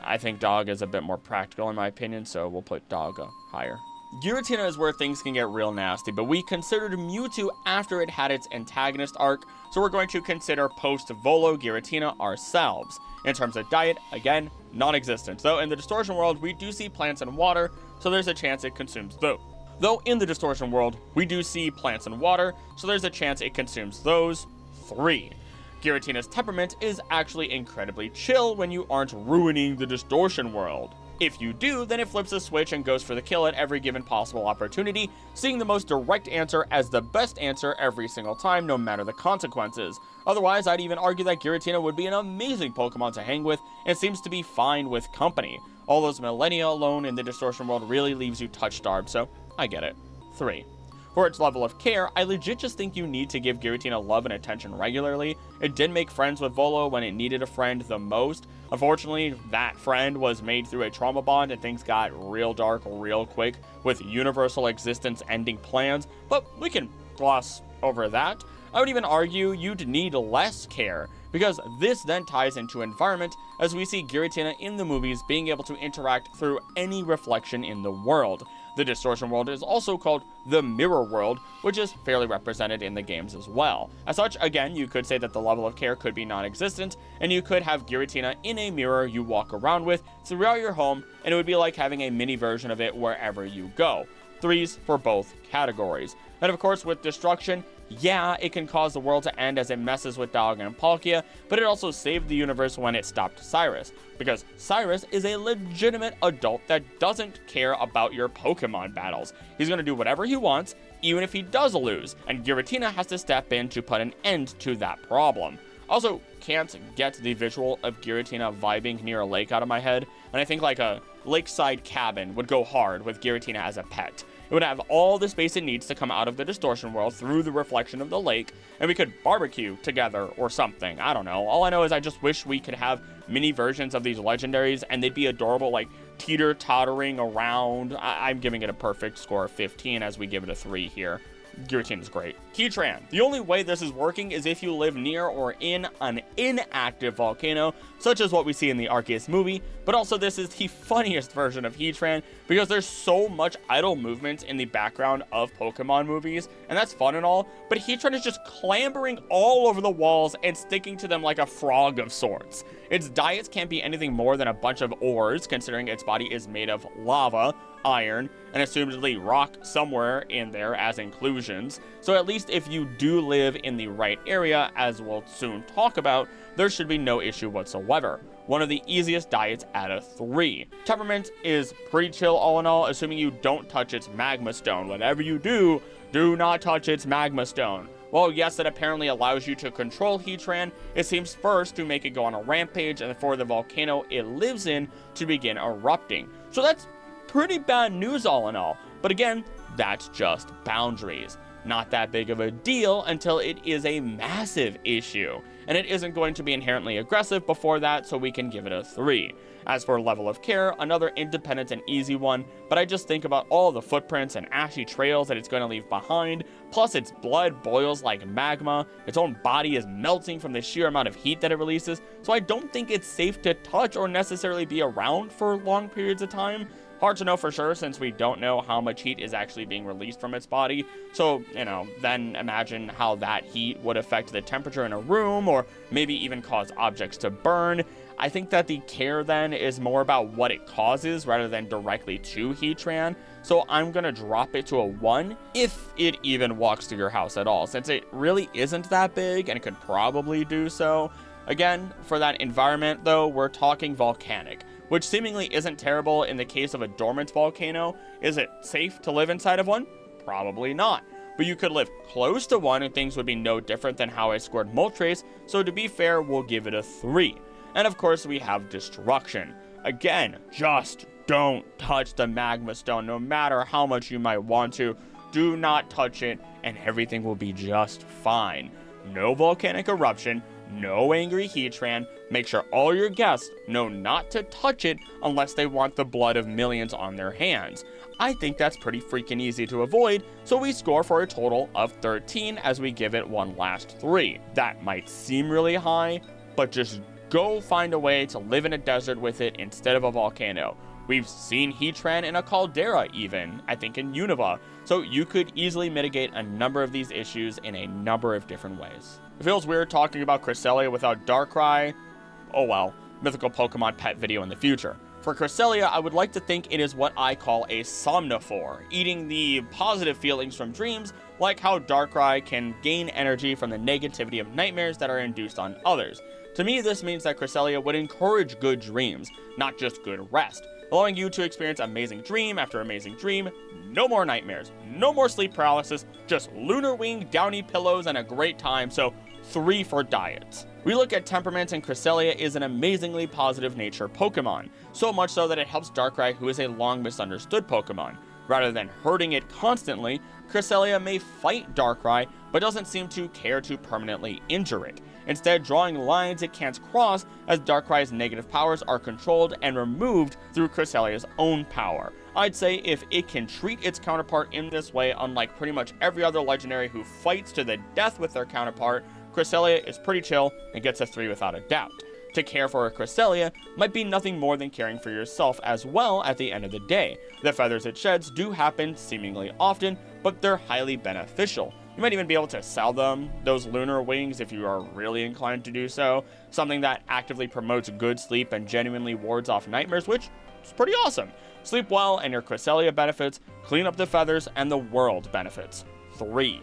I think Dog is a bit more practical in my opinion, so we'll put Dog higher. Giratina is where things can get real nasty, but we considered Mewtwo after it had its antagonist arc, so we're going to consider post-Volo Giratina ourselves. In terms of diet, again, non-existent, though in the Distortion world we do see plants and water, so there's a chance it consumes those. Though in the Distortion world we do see plants and water, so there's a chance it consumes those. 3. Giratina's temperament is actually incredibly chill when you aren't ruining the Distortion world. If you do, then it flips a switch and goes for the kill at every given possible opportunity, seeing the most direct answer as the best answer every single time, no matter the consequences. Otherwise, I'd even argue that Giratina would be an amazing Pokemon to hang with, and seems to be fine with company. All those millennia alone in the Distortion world really leaves you touch-starved, so I get it. 3. For its level of care, I legit just think you need to give Giratina love and attention regularly. It did make friends with Volo when it needed a friend the most. Unfortunately, that friend was made through a trauma bond and things got real dark real quick with universal existence ending plans, but we can gloss over that. I would even argue you'd need less care, because this then ties into environment, as we see Giratina in the movies being able to interact through any reflection in the world. The Distortion world is also called the Mirror world, which is fairly represented in the games as well. As such, again, you could say that the level of care could be non-existent, and you could have Giratina in a mirror you walk around with throughout your home, and it would be like having a mini version of it wherever you go. 3s for both categories. And of course, with destruction, yeah, it can cause the world to end as it messes with Dialga and Palkia, but it also saved the universe when it stopped Cyrus, because Cyrus is a legitimate adult that doesn't care about your Pokemon battles. He's going to do whatever he wants, even if he does lose, and Giratina has to step in to put an end to that problem. Also, can't get the visual of Giratina vibing near a lake out of my head, and I think like a lakeside cabin would go hard with Giratina as a pet. It would have all the space it needs to come out of the Distortion world through the reflection of the lake, and we could barbecue together or something. I don't know. All I know is I just wish we could have mini versions of these legendaries, and they'd be adorable, like teeter-tottering around. I'm giving it a perfect score of 15 as we give it a 3 here. Giratina's great. Heatran. The only way this is working is if you live near or in an inactive volcano, such as what we see in the Arceus movie, but also this is the funniest version of Heatran because there's so much idle movement in the background of Pokemon movies, and that's fun and all, but Heatran is just clambering all over the walls and sticking to them like a frog of sorts. Its diets can't be anything more than a bunch of ores, considering its body is made of lava, iron, and assumedly rock somewhere in there as inclusions. So at least if you do live in the right area, as we'll soon talk about, there should be no issue whatsoever. One of the easiest diets at a 3. Temperament is pretty chill all in all, assuming you don't touch its magma stone. Whatever you do, do not touch its magma stone. Well, yes, it apparently allows you to control Heatran, it seems first to make it go on a rampage and for the volcano it lives in to begin erupting. So that's pretty bad news all in all, but again, that's just boundaries. not that big of a deal until it is a massive issue. And it isn't going to be inherently aggressive before that, so we can give it a 3. As for level of care, another independent and easy one, but I just think about all the footprints and ashy trails that it's going to leave behind, plus its blood boils like magma, its own body is melting from the sheer amount of heat that it releases, so I don't think it's safe to touch or necessarily be around for long periods of time. Hard to know for sure since we don't know how much heat is actually being released from its body, so, then imagine how that heat would affect the temperature in a room, or maybe even cause objects to burn. I think that the care then is more about what it causes rather than directly to Heatran, so I'm going to drop it to a 1 if it even walks through your house at all, since it really isn't that big and it could probably do so. Again, for that environment though, we're talking volcanic, which seemingly isn't terrible in the case of a dormant volcano. Is it safe to live inside of one? Probably not. But you could live close to one and things would be no different than how I scored Moltres, so to be fair, we'll give it a 3. And of course, we have Destruction. Again, just don't touch the Magma Stone, no matter how much you might want to. Do not touch it, and everything will be just fine. No volcanic eruption, no angry Heatran. Make sure all your guests know not to touch it unless they want the blood of millions on their hands. I think that's pretty freaking easy to avoid, so we score for a total of 13 as we give it one last 3. That might seem really high, but just go find a way to live in a desert with it instead of a volcano. We've seen Heatran in a caldera even, I think in Unova, so you could easily mitigate a number of these issues in a number of different ways. It feels weird talking about Cresselia without Darkrai. Oh well, mythical Pokemon pet video in the future. For Cresselia, I would like to think it is what I call a somnivore, eating the positive feelings from dreams, like how Darkrai can gain energy from the negativity of nightmares that are induced on others. To me, this means that Cresselia would encourage good dreams, not just good rest, allowing you to experience amazing dream after amazing dream, no more nightmares, no more sleep paralysis, just lunar wing, downy pillows, and a great time, so 3 for diets. We look at temperaments, and Cresselia is an amazingly positive nature Pokemon, so much so that it helps Darkrai, who is a long misunderstood Pokemon. Rather than hurting it constantly, Cresselia may fight Darkrai, but doesn't seem to care to permanently injure it. Instead, drawing lines it can't cross, as Darkrai's negative powers are controlled and removed through Cresselia's own power. I'd say if it can treat its counterpart in this way, unlike pretty much every other legendary who fights to the death with their counterpart, Cresselia is pretty chill and gets a 3 without a doubt. To care for a Cresselia might be nothing more than caring for yourself as well at the end of the day. The feathers it sheds do happen seemingly often, but they're highly beneficial. You might even be able to sell them, those lunar wings, if you are really inclined to do so. Something that actively promotes good sleep and genuinely wards off nightmares, which is pretty awesome. Sleep well and your Cresselia benefits, clean up the feathers, and the world benefits. 3.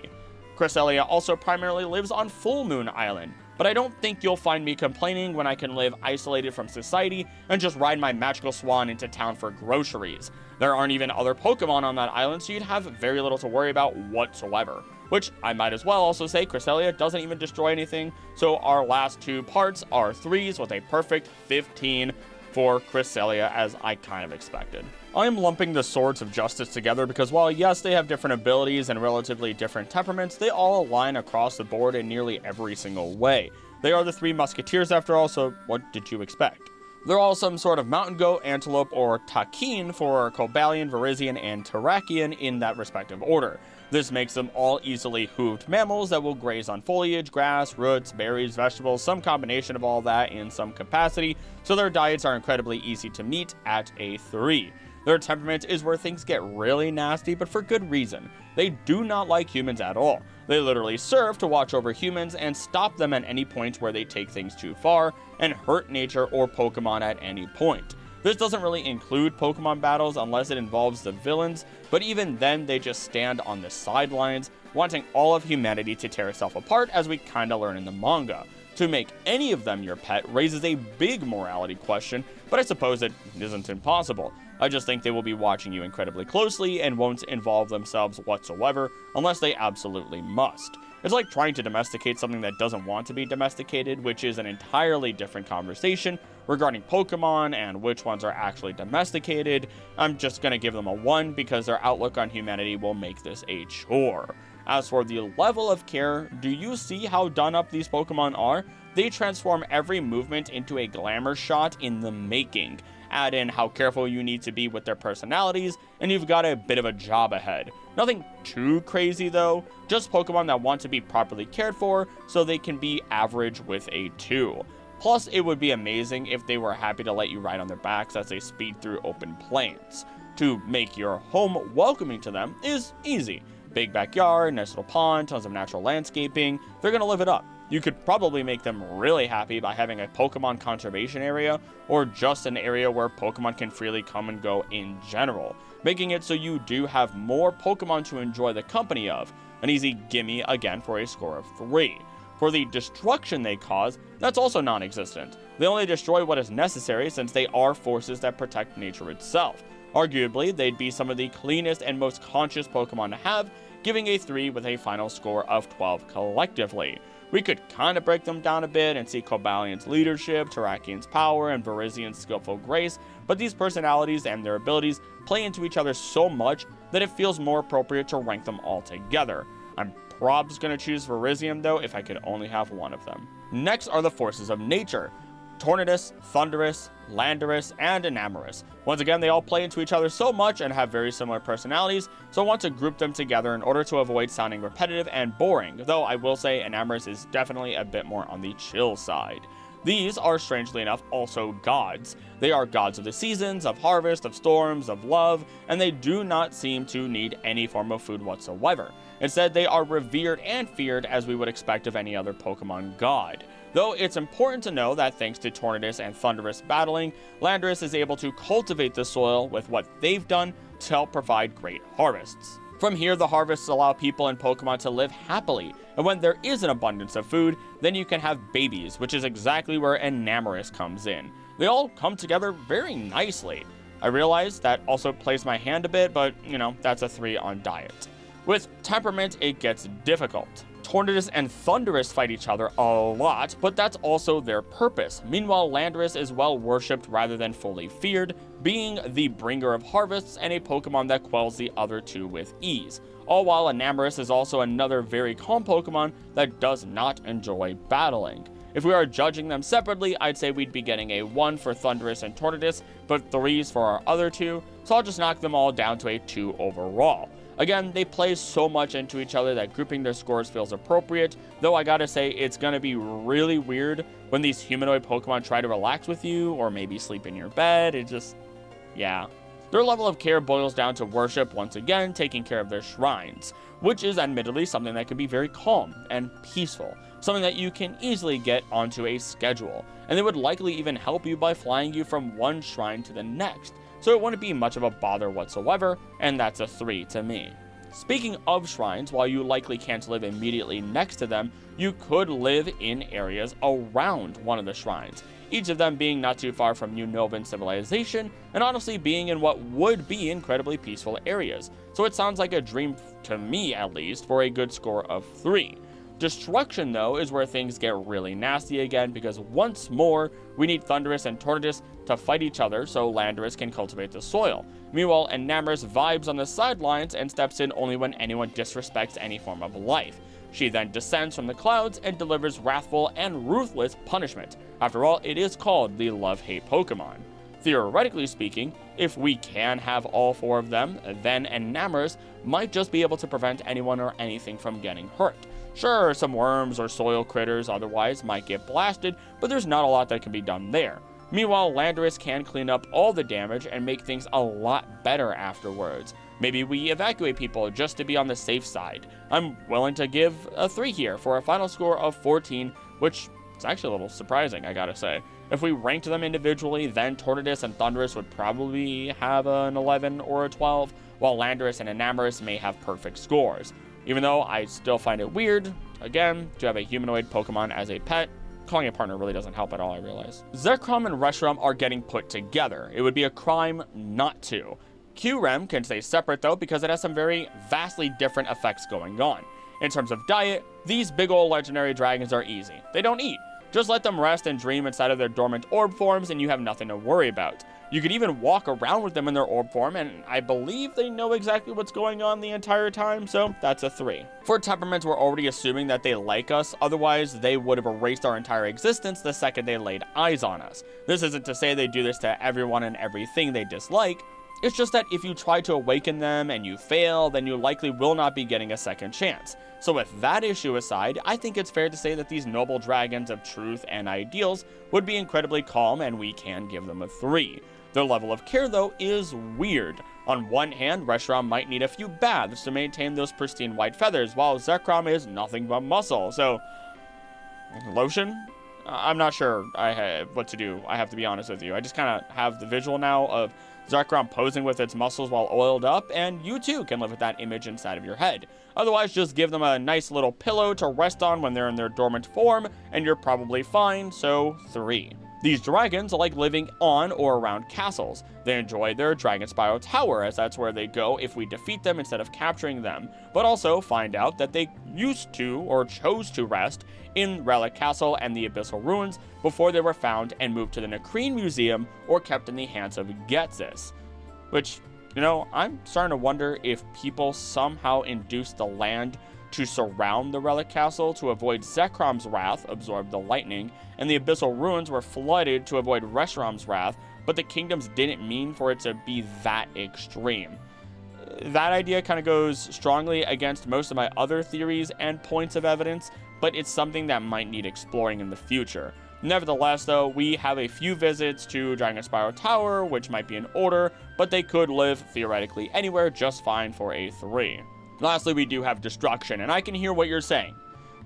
Cresselia also primarily lives on Full Moon Island, but I don't think you'll find me complaining when I can live isolated from society and just ride my magical swan into town for groceries. There aren't even other Pokemon on that island, so you'd have very little to worry about whatsoever. Which, I might as well also say, Cresselia doesn't even destroy anything, so our last 2 parts are 3s with a perfect 15 for Cresselia, as I kind of expected. I am lumping the Swords of Justice together because while yes, they have different abilities and relatively different temperaments, they all align across the board in nearly every single way. They are the 3 Musketeers after all, so what did you expect? They're all some sort of mountain goat, antelope, or takin for Cobalion, Virizion, and Terrakion in that respective order. This makes them all easily hooved mammals that will graze on foliage, grass, roots, berries, vegetables, some combination of all that in some capacity, so their diets are incredibly easy to meet at a 3. Their temperament is where things get really nasty, but for good reason. They do not like humans at all. They literally serve to watch over humans and stop them at any point where they take things too far and hurt nature or Pokemon at any point. This doesn't really include Pokemon battles unless it involves the villains, but even then they just stand on the sidelines, wanting all of humanity to tear itself apart, as we kinda learn in the manga. To make any of them your pet raises a big morality question, but I suppose it isn't impossible. I just think they will be watching you incredibly closely and won't involve themselves whatsoever unless they absolutely must. It's like trying to domesticate something that doesn't want to be domesticated, which is an entirely different conversation regarding Pokemon and which ones are actually domesticated. I'm just gonna give them a 1 because their outlook on humanity will make this a chore. As for the level of care, do you see how done up these Pokemon are? They transform every movement into a glamour shot in the making. Add in how careful you need to be with their personalities, and you've got a bit of a job ahead. Nothing too crazy though, just Pokemon that want to be properly cared for so they can be average with a 2. Plus, it would be amazing if they were happy to let you ride on their backs as they speed through open plains. To make your home welcoming to them is easy. Big backyard, nice little pond, tons of natural landscaping, they're gonna live it up. You could probably make them really happy by having a Pokemon conservation area, or just an area where Pokemon can freely come and go in general, making it so you do have more Pokemon to enjoy the company of. An easy gimme again for a score of 3. For the destruction they cause, that's also non-existent. They only destroy what is necessary since they are forces that protect nature itself. Arguably, they'd be some of the cleanest and most conscious Pokemon to have, giving a 3 with a final score of 12 collectively. We could kind of break them down a bit and see Cobalion's leadership, Terrakian's power, and Virizian's skillful grace, but these personalities and their abilities play into each other so much that it feels more appropriate to rank them all together. I'm probably going to choose Virizian though if I could only have one of them. Next are the forces of nature. Tornadus, Thundurus, Landorus, and Enamorus. Once again, they all play into each other so much and have very similar personalities, so I want to group them together in order to avoid sounding repetitive and boring, though I will say Enamorus is definitely a bit more on the chill side. These are, strangely enough, also gods. They are gods of the seasons, of harvest, of storms, of love, and they do not seem to need any form of food whatsoever. Instead, they are revered and feared as we would expect of any other Pokemon god. Though it's important to know that thanks to Tornadus and Thundurus battling, Landorus is able to cultivate the soil with what they've done to help provide great harvests. From here, the harvests allow people and Pokemon to live happily, and when there is an abundance of food, then you can have babies, which is exactly where Enamorus comes in. They all come together very nicely. I realize that also plays my hand a bit, but that's a 3 on diet. With temperament, it gets difficult. Tornadus and Thundurus fight each other a lot, but that's also their purpose. Meanwhile, Landorus is well worshipped rather than fully feared, being the bringer of harvests and a Pokemon that quells the other two with ease. All while Enamorus is also another very calm Pokemon that does not enjoy battling. If we are judging them separately, I'd say we'd be getting a 1 for Thundurus and Tornadus, but 3s for our other two, so I'll just knock them all down to a 2 overall. Again, they play so much into each other that grouping their scores feels appropriate, though I gotta say it's gonna be really weird when these humanoid Pokemon try to relax with you, or maybe sleep in your bed. Yeah. Their level of care boils down to worship, once again, taking care of their shrines, which is admittedly something that can be very calm and peaceful, something that you can easily get onto a schedule, and they would likely even help you by flying you from one shrine to the next, so it wouldn't be much of a bother whatsoever, and that's a 3 to me. Speaking of shrines, while you likely can't live immediately next to them, you could live in areas around one of the shrines, each of them being not too far from New Novan civilization, and honestly being in what would be incredibly peaceful areas, so it sounds like a dream to me at least for a good score of 3. Destruction, though, is where things get really nasty again, because once more, we need Thundurus and Tornadus to fight each other so Landorus can cultivate the soil. Meanwhile, Enamorus vibes on the sidelines and steps in only when anyone disrespects any form of life. She then descends from the clouds and delivers wrathful and ruthless punishment. After all, it is called the Love-Hate Pokemon. Theoretically speaking, if we can have all 4 of them, then Enamorus might just be able to prevent anyone or anything from getting hurt. Sure, some worms or soil critters otherwise might get blasted, but there's not a lot that can be done there. Meanwhile, Landorus can clean up all the damage and make things a lot better afterwards. Maybe we evacuate people just to be on the safe side. I'm willing to give a 3 here for a final score of 14, which is actually a little surprising, I gotta say. If we ranked them individually, then Tornadus and Thundurus would probably have an 11 or a 12, while Landorus and Enamorus may have perfect scores. Even though I still find it weird, again, to have a humanoid Pokemon as a pet, calling a partner really doesn't help at all, I realize. Zekrom and Reshiram are getting put together. It would be a crime not to. Kyurem can stay separate though, because it has some very vastly different effects going on. In terms of diet, these big ol' legendary dragons are easy. They don't eat. Just let them rest and dream inside of their dormant orb forms and you have nothing to worry about. You could even walk around with them in their orb form, and I believe they know exactly what's going on the entire time, so that's a 3. For temperaments, we're already assuming that they like us, otherwise they would have erased our entire existence the second they laid eyes on us. This isn't to say they do this to everyone and everything they dislike, it's just that if you try to awaken them and you fail, then you likely will not be getting a second chance. So with that issue aside, I think it's fair to say that these noble dragons of truth and ideals would be incredibly calm, and we can give them a 3. Their level of care, though, is weird. On one hand, Reshiram might need a few baths to maintain those pristine white feathers, while Zekrom is nothing but muscle. So, lotion? I'm not sure what to do, I have to be honest with you. I just kind of have the visual now of Zekrom posing with its muscles while oiled up, and you too can live with that image inside of your head. Otherwise, just give them a nice little pillow to rest on when they're in their dormant form, and you're probably fine, so 3. These dragons like living on or around castles. They enjoy their Dragon Spiral Tower, as that's where they go if we defeat them instead of capturing them, but also find out that they used to, or chose to rest, in Relic Castle and the Abyssal Ruins before they were found and moved to the Nakreen Museum or kept in the hands of Ghetsis. Which, you know, I'm starting to wonder if people somehow induced the land to surround the Relic Castle to avoid Zekrom's wrath, absorb the lightning, and the Abyssal Ruins were flooded to avoid Reshiram's wrath, but the kingdoms didn't mean for it to be that extreme. That idea kind of goes strongly against most of my other theories and points of evidence, but it's something that might need exploring in the future. Nevertheless, though, we have a few visits to Dragon Spiral Tower, which might be in order, but they could live theoretically anywhere just fine for a 3. Lastly, we do have Destruction, and I can hear what you're saying.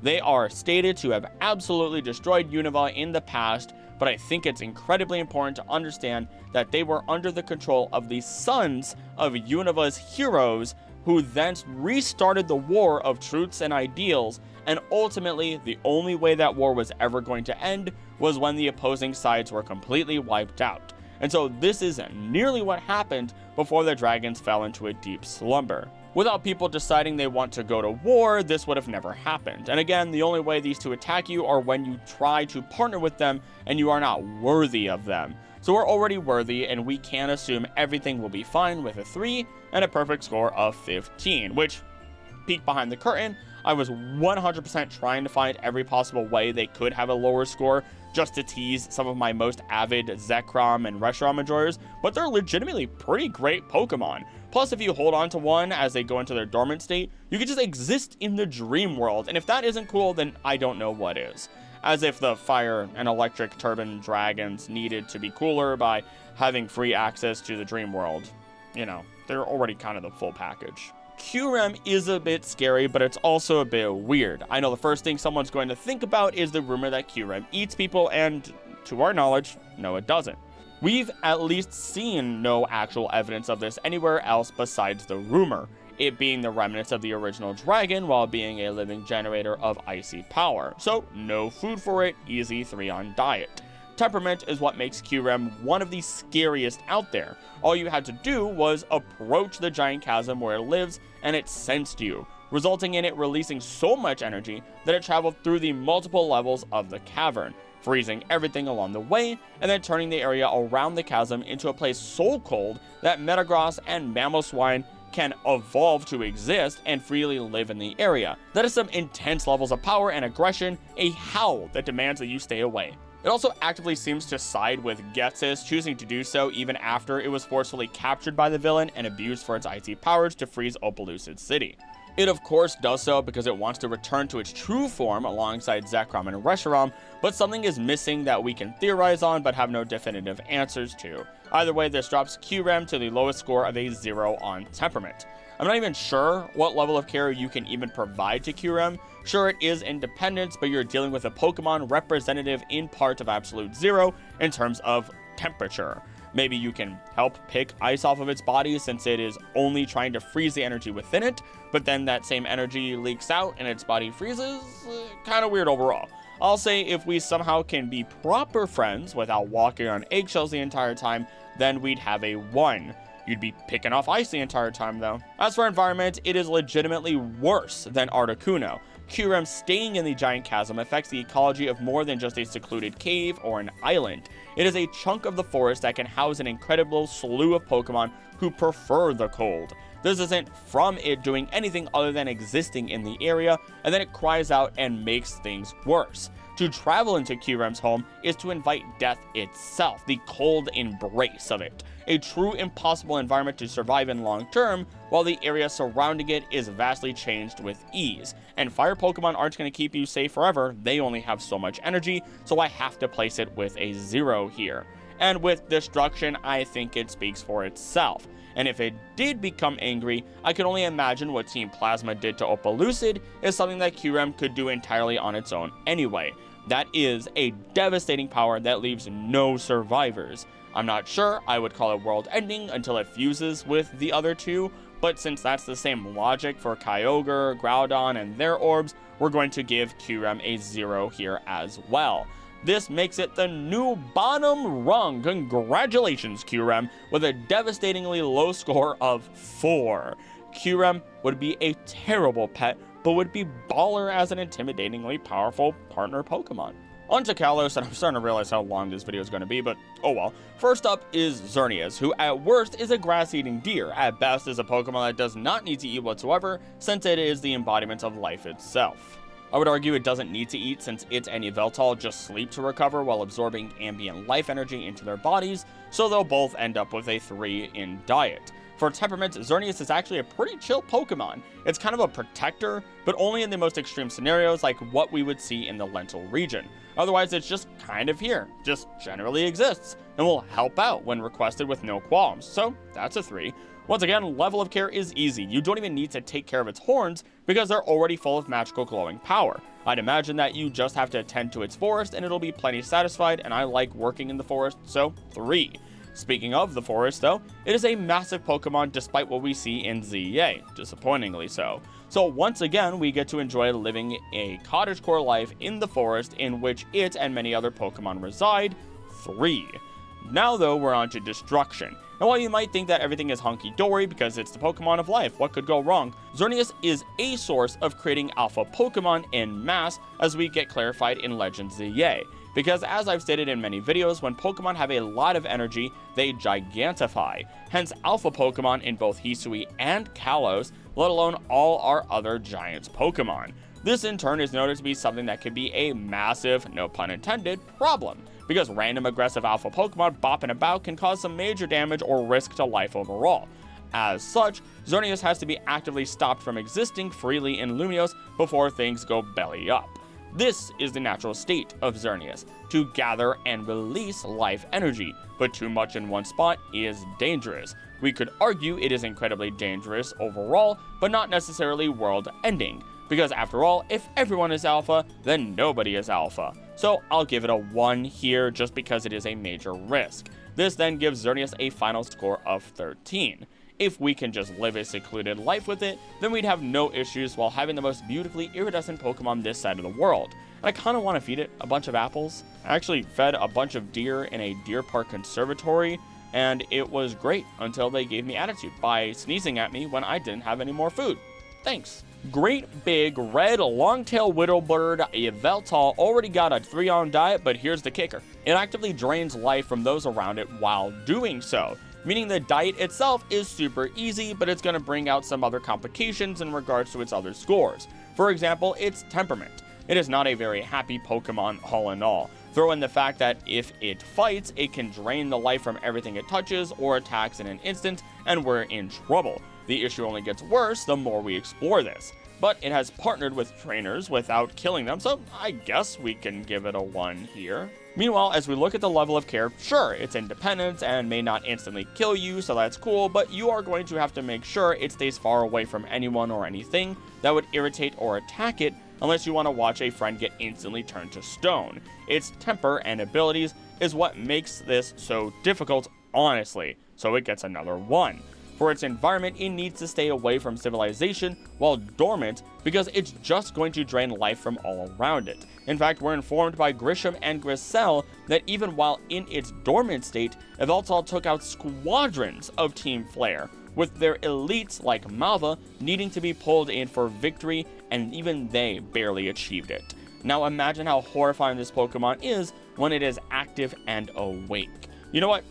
They are stated to have absolutely destroyed Unova in the past, but I think it's incredibly important to understand that they were under the control of the sons of Unova's heroes, who then restarted the war of truths and ideals, and ultimately the only way that war was ever going to end was when the opposing sides were completely wiped out. And so this is nearly what happened before the dragons fell into a deep slumber. Without people deciding they want to go to war, this would have never happened. And again, the only way these two attack you are when you try to partner with them and you are not worthy of them. So we're already worthy, and we can assume everything will be fine with a 3 and a perfect score of 15, which, peek behind the curtain, I was 100% trying to find every possible way they could have a lower score just to tease some of my most avid Zekrom and Reshiram enjoyers, but they're legitimately pretty great Pokemon. Plus, if you hold on to one as they go into their dormant state, you can just exist in the dream world, and if that isn't cool, then I don't know what is. As if the fire and electric turbine dragons needed to be cooler by having free access to the dream world. You know, they're already kind of the full package. Kyurem is a bit scary, but it's also a bit weird. I know the first thing someone's going to think about is the rumor that Kyurem eats people, and to our knowledge, no, it doesn't. We've at least seen no actual evidence of this anywhere else besides the rumor, it being the remnants of the original dragon while being a living generator of icy power. So no food for it, easy 3 on diet. Temperament is what makes Kyurem one of the scariest out there. All you had to do was approach the giant chasm where it lives, and it sensed you, resulting in it releasing so much energy that it traveled through the multiple levels of the cavern, freezing everything along the way, and then turning the area around the chasm into a place so cold that Metagross and Mamoswine can evolve to exist and freely live in the area. That is some intense levels of power and aggression, a howl that demands that you stay away. It also actively seems to side with Ghetsis, choosing to do so even after it was forcefully captured by the villain and abused for its icy powers to freeze Opelucid City. It of course does so because it wants to return to its true form alongside Zekrom and Reshiram, but something is missing that we can theorize on but have no definitive answers to. Either way, this drops Kyurem to the lowest score of a 0 on temperament. I'm not even sure what level of care you can even provide to Kyurem. Sure, it is independence, but you're dealing with a Pokemon representative in part of Absolute Zero in terms of temperature. Maybe you can help pick ice off of its body since it is only trying to freeze the energy within it, but then that same energy leaks out and its body freezes. Kind of weird overall. I'll say if we somehow can be proper friends without walking on eggshells the entire time, then we'd have a 1. You'd be picking off ice the entire time though. As for environment, it is legitimately worse than Articuno. Kyurem staying in the giant chasm affects the ecology of more than just a secluded cave or an island. It is a chunk of the forest that can house an incredible slew of Pokemon who prefer the cold. This isn't from it doing anything other than existing in the area, and then it cries out and makes things worse. To travel into Kyurem's home is to invite death itself, the cold embrace of it. A true impossible environment to survive in long term, while the area surrounding it is vastly changed with ease. And fire Pokemon aren't going to keep you safe forever, they only have so much energy, so I have to place it with a 0 here. And with destruction, I think it speaks for itself. And if it did become angry, I could only imagine what Team Plasma did to Opalucid is something that Kyurem could do entirely on its own anyway. That is a devastating power that leaves no survivors. I'm not sure I would call it world ending until it fuses with the other two, but since that's the same logic for Kyogre, Groudon, and their orbs, we're going to give Kyurem a 0 here as well. This makes it the new bottom rung. Congratulations, Kyurem, with a devastatingly low score of 4. Kyurem would be a terrible pet, but would be baller as an intimidatingly powerful partner Pokemon. On to Kalos, and I'm starting to realize how long this video is going to be, but oh well. First up is Xerneas, who at worst is a grass-eating deer, at best is a Pokemon that does not need to eat whatsoever, since it is the embodiment of life itself. I would argue it doesn't need to eat since it and Yveltal just sleep to recover while absorbing ambient life energy into their bodies, so they'll both end up with a 3 in diet. For temperament, Xerneas is actually a pretty chill Pokemon. It's kind of a protector, but only in the most extreme scenarios like what we would see in the Lental region. Otherwise, it's just kind of here, just generally exists, and will help out when requested with no qualms, so that's a 3. Once again, level of care is easy. You don't even need to take care of its horns because they're already full of magical glowing power. I'd imagine that you just have to attend to its forest and it'll be plenty satisfied, and I like working in the forest, so 3. Speaking of the forest though, it is a massive Pokemon despite what we see in ZA, disappointingly so. So once again, we get to enjoy living a cottagecore life in the forest in which it and many other Pokemon reside, 3. Now though, we're on to destruction. And while you might think that everything is hunky-dory because it's the Pokemon of life, what could go wrong? Xerneas is a source of creating alpha Pokemon en masse, as we get clarified in Legends ZA. Because as I've stated in many videos, when Pokemon have a lot of energy, they gigantify. Hence alpha Pokemon in both Hisui and Kalos, let alone all our other giants Pokemon. This in turn is noted to be something that could be a massive, no pun intended, problem, because random aggressive alpha Pokemon bopping about can cause some major damage or risk to life overall. As such, Xerneas has to be actively stopped from existing freely in Lumiose before things go belly up. This is the natural state of Xerneas, to gather and release life energy, but too much in one spot is dangerous. We could argue it is incredibly dangerous overall, but not necessarily world-ending, because after all, if everyone is alpha, then nobody is alpha. So I'll give it a 1 here just because it is a major risk. This then gives Xerneas a final score of 13. If we can just live a secluded life with it, then we'd have no issues while having the most beautifully iridescent Pokemon this side of the world. And I kind of want to feed it a bunch of apples. I actually fed a bunch of deer in a deer park conservatory, and it was great until they gave me attitude by sneezing at me when I didn't have any more food. Thanks. Great big red long-tail widowbird Yveltal already got a 3 on diet, but here's the kicker. It actively drains life from those around it while doing so, meaning the diet itself is super easy, but it's going to bring out some other complications in regards to its other scores. For example, its temperament. It is not a very happy Pokemon all in all. Throw in the fact that if it fights, it can drain the life from everything it touches or attacks in an instant, and we're in trouble. The issue only gets worse the more we explore this. But it has partnered with trainers without killing them, so I guess we can give it a 1 here. Meanwhile, as we look at the level of care, sure, it's independent and may not instantly kill you, so that's cool, but you are going to have to make sure it stays far away from anyone or anything that would irritate or attack it, unless you want to watch a friend get instantly turned to stone. Its temper and abilities is what makes this so difficult, honestly, so it gets another 1. For its environment, it needs to stay away from civilization while dormant because it's just going to drain life from all around it. In fact, we're informed by Grisham and Griselle that even while in its dormant state, Yveltal took out squadrons of Team Flare, with their elites like Malva needing to be pulled in for victory and even they barely achieved it. Now imagine how horrifying this Pokemon is when it is active and awake. You know what?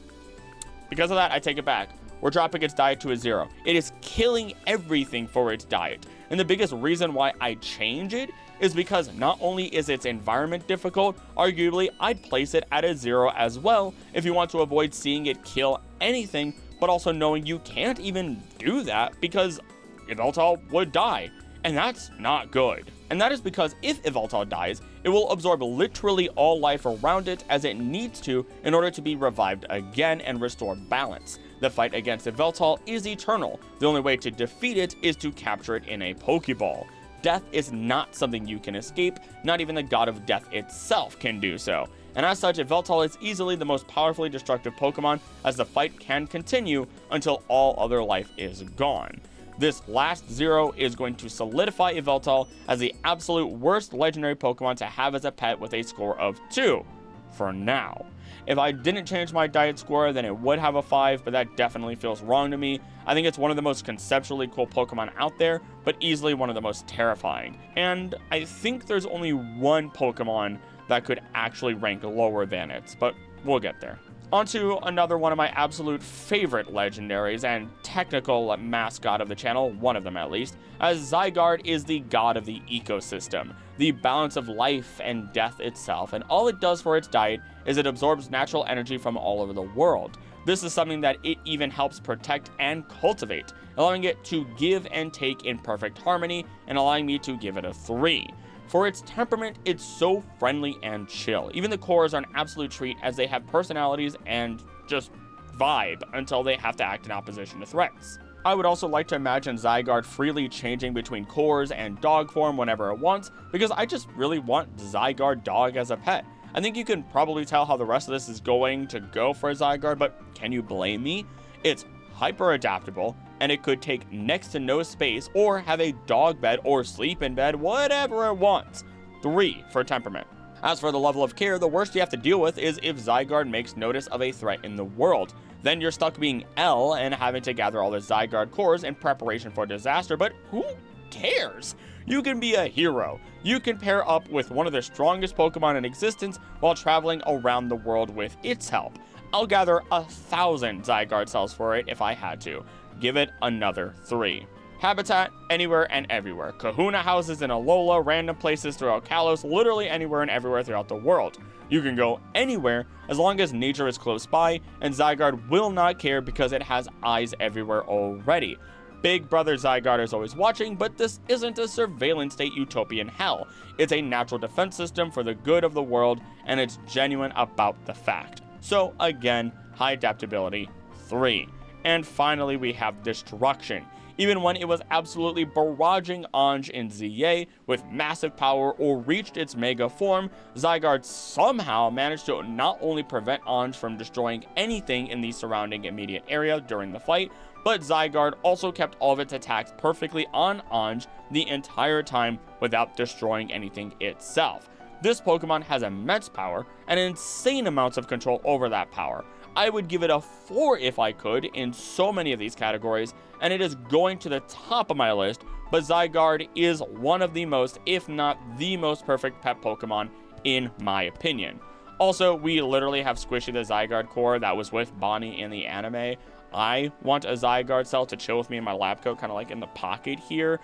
Because of that, I take it back. We're dropping its diet to a 0. It is killing everything for its diet. And the biggest reason why I change it is because not only is its environment difficult, arguably I'd place it at a 0 as well if you want to avoid seeing it kill anything, but also knowing you can't even do that because Yveltal would die. And that's not good. And that is because if Yveltal dies, it will absorb literally all life around it as it needs to in order to be revived again and restore balance. The fight against Yveltal is eternal. The only way to defeat it is to capture it in a Pokeball. Death is not something you can escape, not even the god of death itself can do so. And as such, Yveltal is easily the most powerfully destructive Pokemon, as the fight can continue until all other life is gone. This last 0 is going to solidify Yveltal as the absolute worst legendary Pokemon to have as a pet with a score of 2, for now. If I didn't change my diet score, then it would have a 5, but that definitely feels wrong to me. I think it's one of the most conceptually cool Pokemon out there, but easily one of the most terrifying. And I think there's only one Pokemon that could actually rank lower than it, but we'll get there. Onto another one of my absolute favorite legendaries and technical mascot of the channel, one of them at least, as Zygarde is the god of the ecosystem, the balance of life and death itself, and all it does for its diet is it absorbs natural energy from all over the world. This is something that it even helps protect and cultivate, allowing it to give and take in perfect harmony and allowing me to give it a 3. For its temperament, it's so friendly and chill. Even the cores are an absolute treat as they have personalities and just vibe until they have to act in opposition to threats. I would also like to imagine Zygarde freely changing between cores and dog form whenever it wants, because I just really want Zygarde dog as a pet. I think you can probably tell how the rest of this is going to go for Zygarde, but can you blame me? It's hyper adaptable, and it could take next to no space or have a dog bed or sleep in bed, whatever it wants. 3 for temperament. As for the level of care, the worst you have to deal with is if Zygarde makes notice of a threat in the world. Then you're stuck being L and having to gather all the Zygarde cores in preparation for disaster, but who cares? You can be a hero. You can pair up with one of the strongest Pokemon in existence while traveling around the world with its help. I'll gather 1,000 Zygarde cells for it if I had to. Give it another 3. Habitat, anywhere and everywhere. Kahuna houses in Alola, random places throughout Kalos, literally anywhere and everywhere throughout the world. You can go anywhere as long as nature is close by, and Zygarde will not care because it has eyes everywhere already. Big Brother Zygarde is always watching, but this isn't a surveillance state utopian hell. It's a natural defense system for the good of the world, and it's genuine about the fact. So again, high adaptability, 3. And finally, we have Destruction. Even when it was absolutely barraging Ange in ZA with massive power or reached its mega form, Zygarde somehow managed to not only prevent Ange from destroying anything in the surrounding immediate area during the fight, but Zygarde also kept all of its attacks perfectly on Ange the entire time without destroying anything itself. This Pokemon has immense power and insane amounts of control over that power. I would give it a 4 if I could in so many of these categories, and it is going to the top of my list, but Zygarde is one of the most, if not the most perfect pet Pokemon in my opinion. Also, we literally have Squishy the Zygarde core that was with Bonnie in the anime. I want a Zygarde cell to chill with me in my lab coat, kind of like in the pocket here,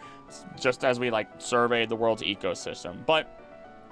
just as we like survey the world's ecosystem. But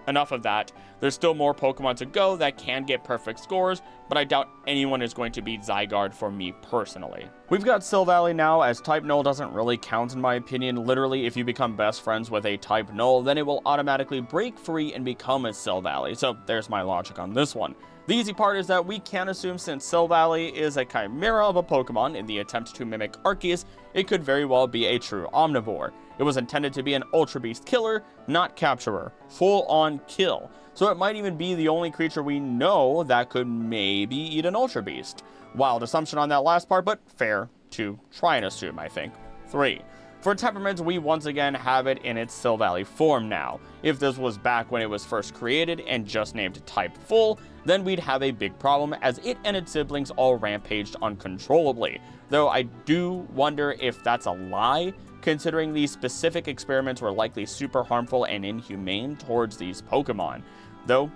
enough of that. There's still more Pokemon to go that can get perfect scores, but I doubt anyone is going to beat Zygarde for me personally. We've got Silvally now, as type null doesn't really count in my opinion. Literally, if you become best friends with a type null, then it will automatically break free and become a Silvally. So there's my logic on this one. The easy part is that we can assume since Silvally is a chimera of a Pokemon in the attempt to mimic Arceus, it could very well be a true omnivore. It was intended to be an Ultra Beast killer, not capturer. Full-on kill. So it might even be the only creature we know that could maybe eat an Ultra Beast. Wild assumption on that last part, but fair to try and assume, I think. 3. For temperaments, we once again have it in its Silvally form now. If this was back when it was first created and just named Type Full, then we'd have a big problem as it and its siblings all rampaged uncontrollably. Though I do wonder if that's a lie, considering these specific experiments were likely super harmful and inhumane towards these Pokemon. Though,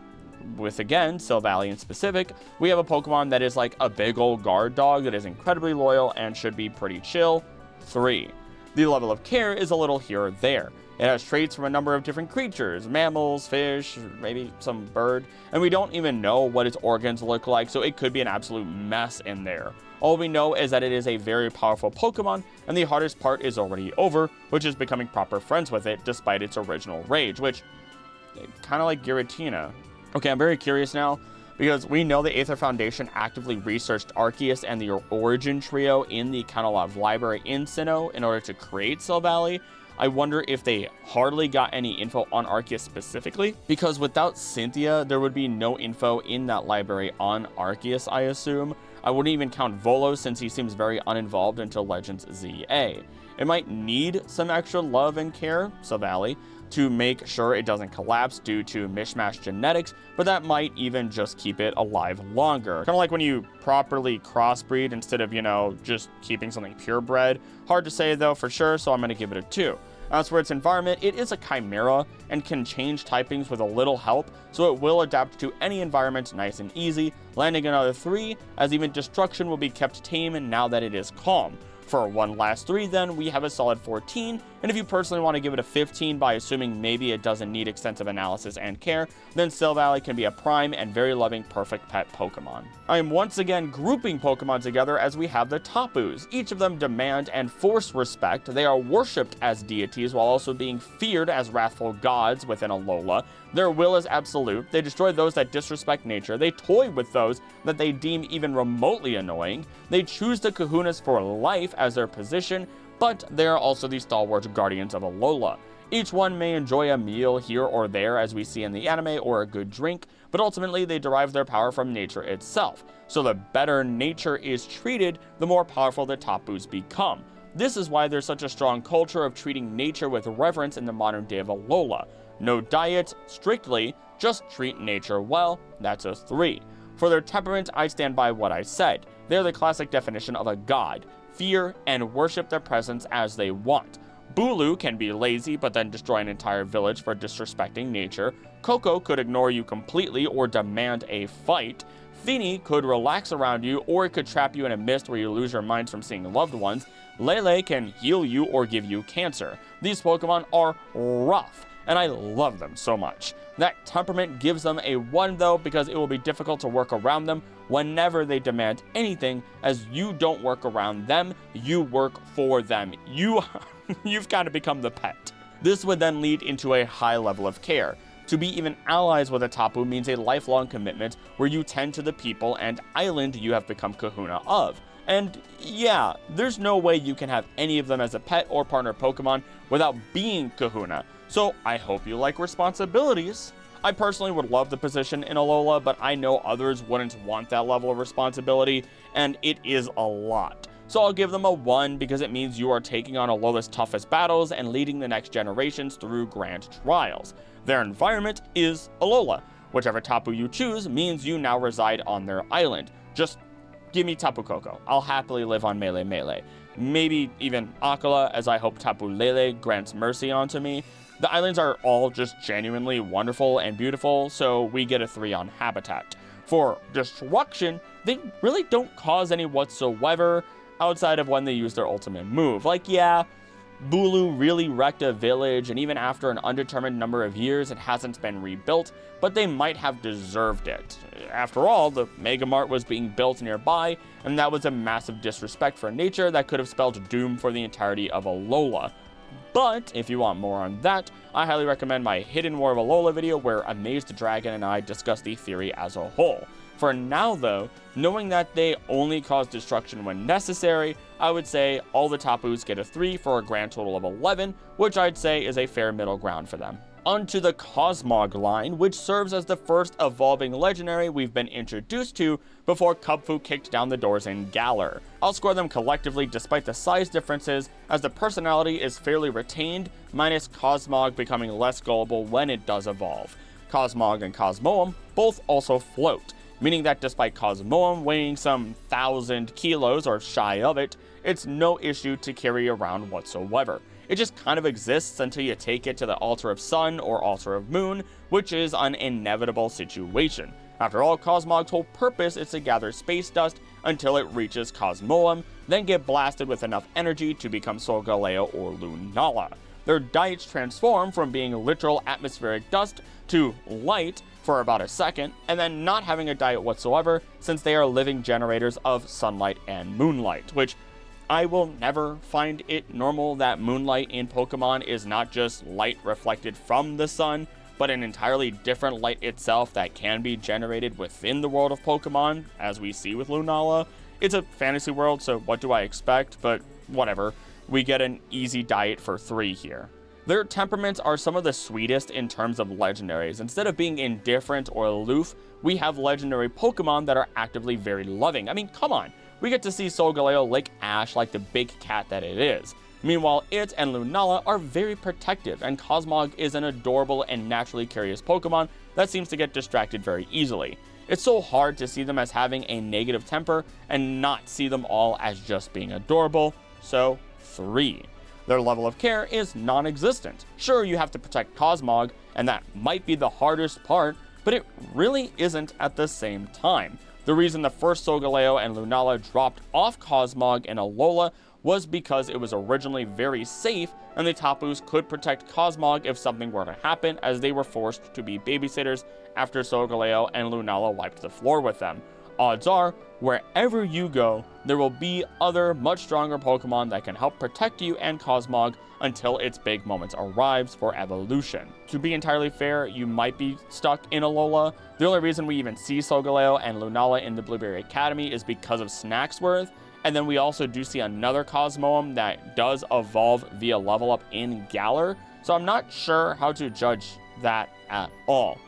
with again, Silvally in specific, we have a Pokemon that is like a big old guard dog that is incredibly loyal and should be pretty chill. 3. The level of care is a little here or there. It has traits from a number of different creatures, mammals, fish, maybe some bird, and we don't even know what its organs look like, so it could be an absolute mess in there. All we know is that it is a very powerful Pokemon, and the hardest part is already over, which is becoming proper friends with it despite its original rage, which, kind of like Giratina. Okay, I'm very curious now, because we know the Aether Foundation actively researched Arceus and the Origin Trio in the Canalave Library in Sinnoh in order to create Silvally. I wonder if they hardly got any info on Arceus specifically, because without Cynthia, there would be no info in that library on Arceus, I assume. I wouldn't even count Volo since he seems very uninvolved until Legends ZA. It might need some extra love and care, Silvally, to make sure it doesn't collapse due to mishmash genetics, but that might even just keep it alive longer. Kind of like when you properly crossbreed instead of, just keeping something purebred. Hard to say though for sure, so I'm going to give it a 2. As for its environment, it is a chimera and can change typings with a little help, so it will adapt to any environment nice and easy, landing another 3, as even destruction will be kept tame now that it is calm. For one last 3 then, we have a solid 14, and if you personally want to give it a 15 by assuming maybe it doesn't need extensive analysis and care, then Silvally can be a prime and very loving perfect pet Pokemon. I am once again grouping Pokemon together as we have the Tapus. Each of them demand and force respect. They are worshipped as deities while also being feared as wrathful gods within Alola. Their will is absolute. They destroy those that disrespect nature. They toy with those that they deem even remotely annoying. They choose the Kahunas for life as their position, but they are also the stalwart guardians of Alola. Each one may enjoy a meal here or there as we see in the anime, or a good drink, but ultimately they derive their power from nature itself. So the better nature is treated, the more powerful the Tapus become. This is why there's such a strong culture of treating nature with reverence in the modern day of Alola. No diet, strictly, just treat nature well, that's a 3. For their temperament, I stand by what I said. They're the classic definition of a god. Fear and worship their presence as they want. Bulu can be lazy but then destroy an entire village for disrespecting nature. Coco could ignore you completely or demand a fight. Fini could relax around you, or it could trap you in a mist where you lose your minds from seeing loved ones. Lele can heal you or give you cancer. These Pokemon are rough, and I love them so much. That temperament gives them a 1 though, because it will be difficult to work around them whenever they demand anything, as you don't work around them, you work for them. You've kind of become the pet. This would then lead into a high level of care. To be even allies with a Tapu means a lifelong commitment where you tend to the people and island you have become Kahuna of. And yeah, there's no way you can have any of them as a pet or partner Pokemon without being Kahuna. So I hope you like responsibilities. I personally would love the position in Alola, but I know others wouldn't want that level of responsibility, and it is a lot. So I'll give them a 1 because it means you are taking on Alola's toughest battles and leading the next generations through grand trials. Their environment is Alola. Whichever Tapu you choose means you now reside on their island. Just give me Tapu Koko. I'll happily live on Melee. Maybe even Akala, as I hope Tapu Lele grants mercy onto me. The islands are all just genuinely wonderful and beautiful, so we get a 3 on Habitat. For destruction, they really don't cause any whatsoever, outside of when they use their ultimate move. Like, yeah, Bulu really wrecked a village, and even after an undetermined number of years, it hasn't been rebuilt, but they might have deserved it. After all, the Mega Mart was being built nearby, and that was a massive disrespect for nature that could have spelled doom for the entirety of Alola. But if you want more on that, I highly recommend my Hidden War of Alola video where Amazed Dragon and I discuss the theory as a whole. For now though, knowing that they only cause destruction when necessary, I would say all the Tapus get a 3 for a grand total of 11, which I'd say is a fair middle ground for them. Onto the Cosmog line, which serves as the first evolving legendary we've been introduced to before Kubfu kicked down the doors in Galar. I'll score them collectively despite the size differences, as the personality is fairly retained, minus Cosmog becoming less gullible when it does evolve. Cosmog and Cosmoem both also float. meaning that despite Cosmoem weighing some 1,000 kilos or shy of it, it's no issue to carry around whatsoever. It just kind of exists until you take it to the Altar of Sun or Altar of Moon, which is an inevitable situation. After all, Cosmog's whole purpose is to gather space dust until it reaches Cosmoem, then get blasted with enough energy to become Solgaleo or Lunala. Their diets transform from being literal atmospheric dust to light for about a second, and then not having a diet whatsoever since they are living generators of sunlight and moonlight, which I will never find it normal that moonlight in Pokemon is not just light reflected from the sun, but an entirely different light itself that can be generated within the world of Pokemon, as we see with Lunala. It's a fantasy world, so what do I expect? But whatever. We get an easy diet for 3 here. Their temperaments are some of the sweetest in terms of legendaries. Instead of being indifferent or aloof, we have legendary Pokemon that are actively very loving. I mean, come on. We get to see Solgaleo lick Ash like the big cat that it is. Meanwhile, it and Lunala are very protective, and Cosmog is an adorable and naturally curious Pokemon that seems to get distracted very easily. It's so hard to see them as having a negative temper and not see them all as just being adorable, so 3. Their level of care is non-existent. Sure, you have to protect Cosmog, and that might be the hardest part, but it really isn't at the same time. The reason the first Solgaleo and Lunala dropped off Cosmog and Alola was because it was originally very safe and the Tapus could protect Cosmog if something were to happen, as they were forced to be babysitters after Solgaleo and Lunala wiped the floor with them. Odds are, wherever you go, there will be other much stronger Pokemon that can help protect you and Cosmog until its big moment arrives for evolution. To be entirely fair, you might be stuck in Alola. The only reason we even see Solgaleo and Lunala in the Blueberry Academy is because of Snaxworth, and then we also do see another Cosmoem that does evolve via level up in Galar, so I'm not sure how to judge that at all.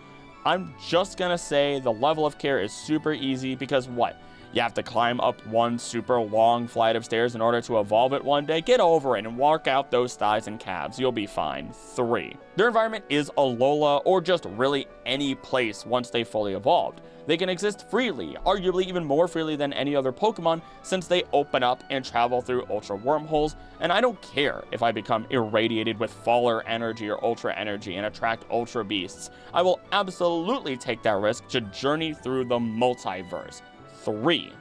I'm just gonna say the level of care is super easy because what? You have to climb up one super long flight of stairs in order to evolve it one day? Get over it and work out those thighs and calves. You'll be fine. 3. Their environment is Alola, or just really any place once they fully evolved. They can exist freely, arguably even more freely than any other Pokemon, since they open up and travel through Ultra Wormholes, and I don't care if I become irradiated with Faller Energy or Ultra Energy and attract Ultra Beasts. I will absolutely take that risk to journey through the multiverse. 3.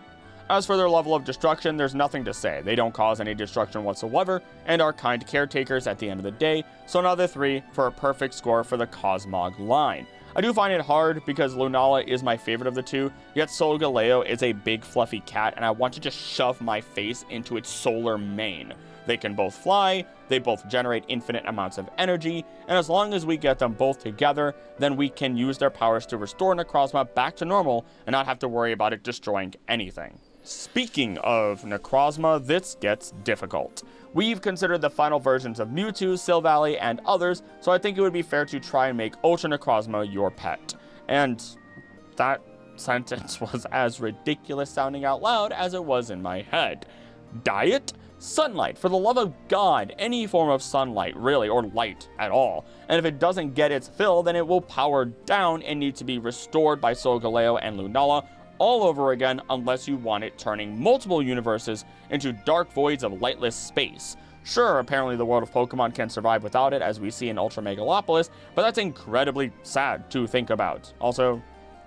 As for their level of destruction, there's nothing to say. They don't cause any destruction whatsoever, and are kind caretakers at the end of the day, so another 3 for a perfect score for the Cosmog line. I do find it hard because Lunala is my favorite of the two, yet Solgaleo is a big fluffy cat and I want to just shove my face into its solar mane. They can both fly, they both generate infinite amounts of energy, and as long as we get them both together, then we can use their powers to restore Necrozma back to normal and not have to worry about it destroying anything. Speaking of Necrozma, this gets difficult. We've considered the final versions of Mewtwo, Silvally, and others, so I think it would be fair to try and make Ultra Necrozma your pet. And that sentence was as ridiculous sounding out loud as it was in my head. Diet? Sunlight. For the love of God, any form of sunlight, really, or light at all. And if it doesn't get its fill, then it will power down and need to be restored by Solgaleo and Lunala all over again, unless you want it turning multiple universes into dark voids of lightless space. Sure, apparently the world of Pokemon can survive without it, as we see in Ultra Megalopolis, but that's incredibly sad to think about. Also, I'm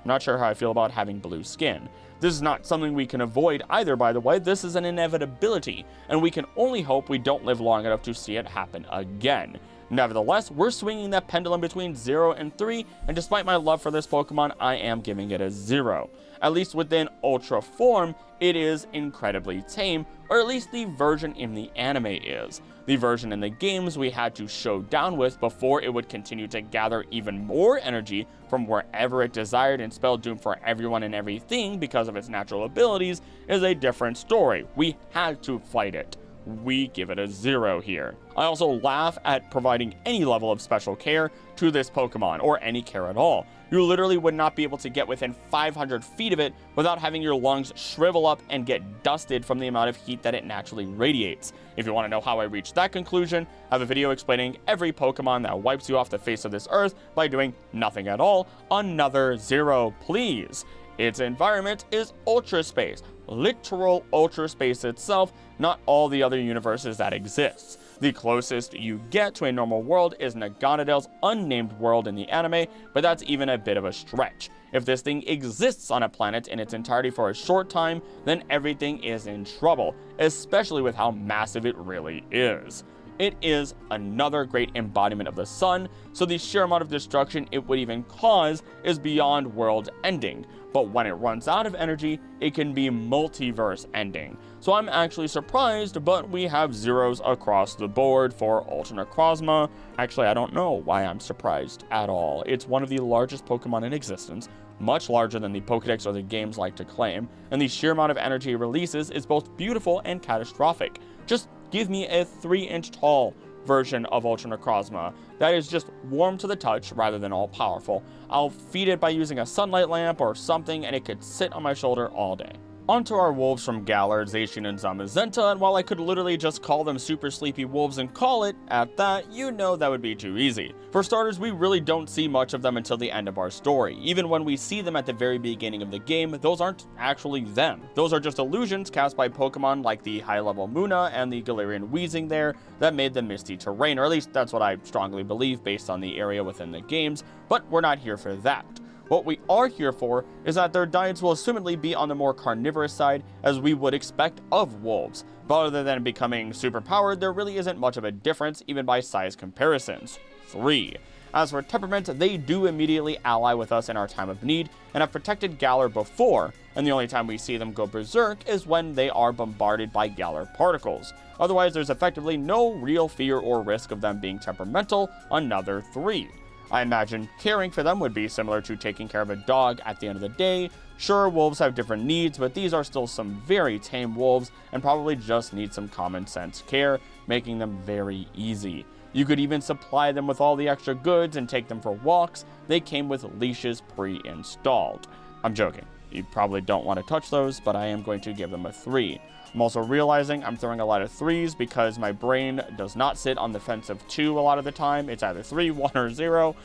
not sure how I feel about having blue skin. This is not something we can avoid either, by the way. This is an inevitability, and we can only hope we don't live long enough to see it happen again. Nevertheless, we're swinging that pendulum between 0 and 3, and despite my love for this Pokemon, I am giving it a 0. At least within Ultra form, it is incredibly tame, or at least the version in the anime is. The version in the games we had to show down with before it would continue to gather even more energy from wherever it desired and spell doom for everyone and everything because of its natural abilities is a different story. We had to fight it. We give it a 0 here. I also laugh at providing any level of special care to this Pokemon, or any care at all. You literally would not be able to get within 500 feet of it without having your lungs shrivel up and get dusted from the amount of heat that it naturally radiates. If you want to know how I reached that conclusion, I have a video explaining every Pokemon that wipes you off the face of this earth by doing nothing at all. Another 0, please. Its environment is Ultra Space, literal Ultra Space itself, not all the other universes that exists. The closest you get to a normal world is Naganadale's unnamed world in the anime, but that's even a bit of a stretch. If this thing exists on a planet in its entirety for a short time, then everything is in trouble, especially with how massive it really is. It is another great embodiment of the sun, so the sheer amount of destruction it would even cause is beyond world ending. But when it runs out of energy, it can be multiverse ending. So I'm actually surprised, but we have zeros across the board for Ultra Necrozma. Actually, I don't know why I'm surprised at all. It's one of the largest Pokemon in existence, much larger than the Pokedex or the games like to claim, and the sheer amount of energy it releases is both beautiful and catastrophic. Just give me a 3-inch tall version of Ultra Necrozma that is just warm to the touch rather than all powerful. I'll feed it by using a sunlight lamp or something, and it could sit on my shoulder all day. Onto our wolves from Galar, Zacian, and Zamazenta, and while I could literally just call them super sleepy wolves and call it at that, you know that would be too easy. For starters, we really don't see much of them until the end of our story. Even when we see them at the very beginning of the game, those aren't actually them. Those are just illusions cast by Pokemon like the high-level Munna and the Galarian Weezing there that made the misty terrain, or at least that's what I strongly believe based on the area within the games, but we're not here for that. What we are here for is that their diets will assumedly be on the more carnivorous side, as we would expect of wolves. But other than becoming superpowered, there really isn't much of a difference, even by size comparisons. 3. As for temperament, they do immediately ally with us in our time of need, and have protected Galar before, and the only time we see them go berserk is when they are bombarded by Galar particles. Otherwise, there's effectively no real fear or risk of them being temperamental. Another 3. I imagine caring for them would be similar to taking care of a dog at the end of the day. Sure, wolves have different needs, but these are still some very tame wolves and probably just need some common sense care, making them very easy. You could even supply them with all the extra goods and take them for walks. They came with leashes pre-installed. I'm joking. You probably don't want to touch those, but I am going to give them a 3. I'm also realizing I'm throwing a lot of 3s because my brain does not sit on the fence of 2 a lot of the time. It's either 3, 1, or 0.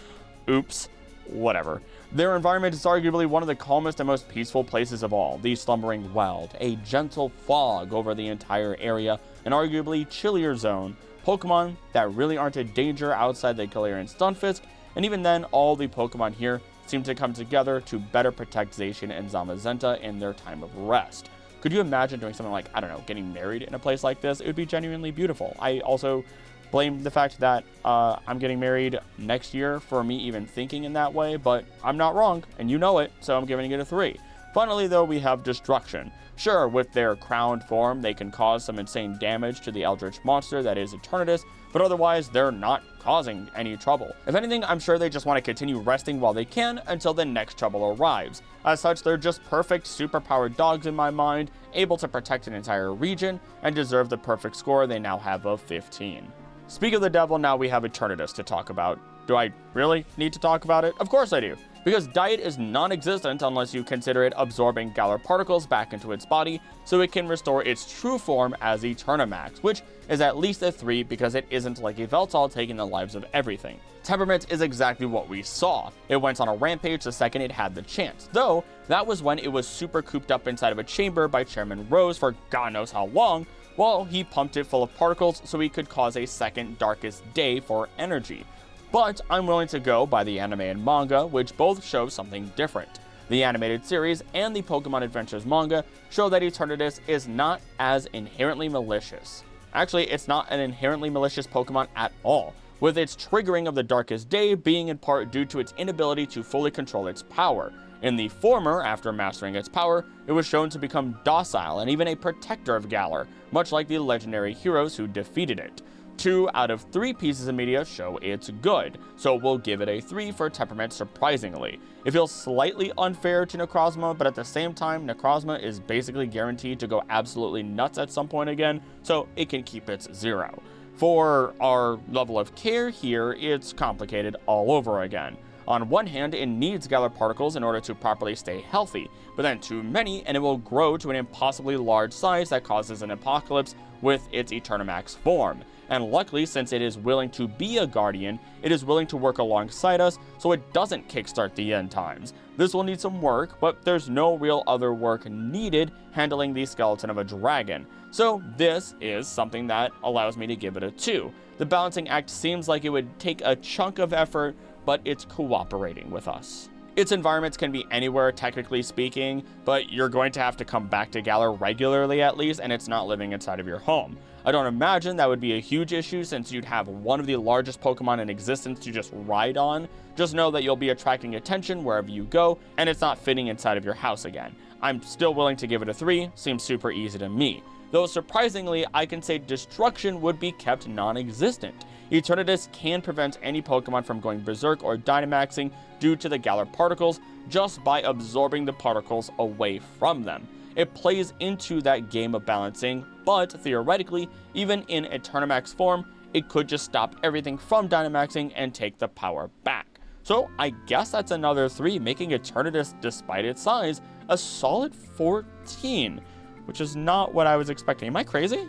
Oops. Whatever. Their environment is arguably one of the calmest and most peaceful places of all. The Slumbering Weld, a gentle fog over the entire area, an arguably chillier zone, Pokemon that really aren't a danger outside the Galarian Stunfisk, and even then, all the Pokemon here seem to come together to better protect Zacian and Zamazenta in their time of rest. Could you imagine doing something like, I don't know, getting married in a place like this? It would be genuinely beautiful. I also blame the fact that I'm getting married next year for me even thinking in that way, but I'm not wrong, and you know it, so I'm giving it a 3. Finally, though, we have Destruction. Sure, with their crowned form, they can cause some insane damage to the eldritch monster that is Eternatus, but otherwise, they're not causing any trouble. If anything, I'm sure they just want to continue resting while they can until the next trouble arrives. As such, they're just perfect, superpowered dogs in my mind, able to protect an entire region, and deserve the perfect score they now have of 15. Speak of the devil, now we have Eternatus to talk about. Do I really need to talk about it? Of course I do. Because diet is non-existent unless you consider it absorbing Galar particles back into its body, so it can restore its true form as Eternamax, which is at least a 3 because it isn't like a Veltal taking the lives of everything. Temperament is exactly what we saw. It went on a rampage the second it had the chance, though that was when it was super cooped up inside of a chamber by Chairman Rose for God knows how long, while he pumped it full of particles so he could cause a second Darkest Day for energy. But I'm willing to go by the anime and manga, which both show something different. The animated series and the Pokemon Adventures manga show that Eternatus is not as inherently malicious. Actually, it's not an inherently malicious Pokemon at all, with its triggering of the Darkest Day being in part due to its inability to fully control its power. In the former, after mastering its power, it was shown to become docile and even a protector of Galar, much like the legendary heroes who defeated it. 2 out of 3 pieces of media show it's good, so we'll give it a 3 for temperament surprisingly. It feels slightly unfair to Necrozma, but at the same time, Necrozma is basically guaranteed to go absolutely nuts at some point again, so it can keep its 0. For our level of care here, it's complicated all over again. On one hand, it needs Galar particles in order to properly stay healthy, but then too many and it will grow to an impossibly large size that causes an apocalypse with its Eternamax form. And luckily, since it is willing to be a guardian, it is willing to work alongside us so it doesn't kickstart the end times. This will need some work, but there's no real other work needed handling the skeleton of a dragon. So this is something that allows me to give it a 2. The balancing act seems like it would take a chunk of effort, but it's cooperating with us. Its environments can be anywhere, technically speaking, but you're going to have to come back to Galar regularly at least, and it's not living inside of your home. I don't imagine that would be a huge issue since you'd have one of the largest Pokemon in existence to just ride on. Just know that you'll be attracting attention wherever you go, and it's not fitting inside of your house again. I'm still willing to give it a 3, seems super easy to me. Though surprisingly, I can say destruction would be kept non-existent. Eternatus can prevent any Pokemon from going berserk or Dynamaxing due to the Galar particles just by absorbing the particles away from them. It plays into that game of balancing, but theoretically, even in Eternamax form, it could just stop everything from Dynamaxing and take the power back. So I guess that's another 3, making Eternatus, despite its size, a solid 14, which is not what I was expecting. Am I crazy?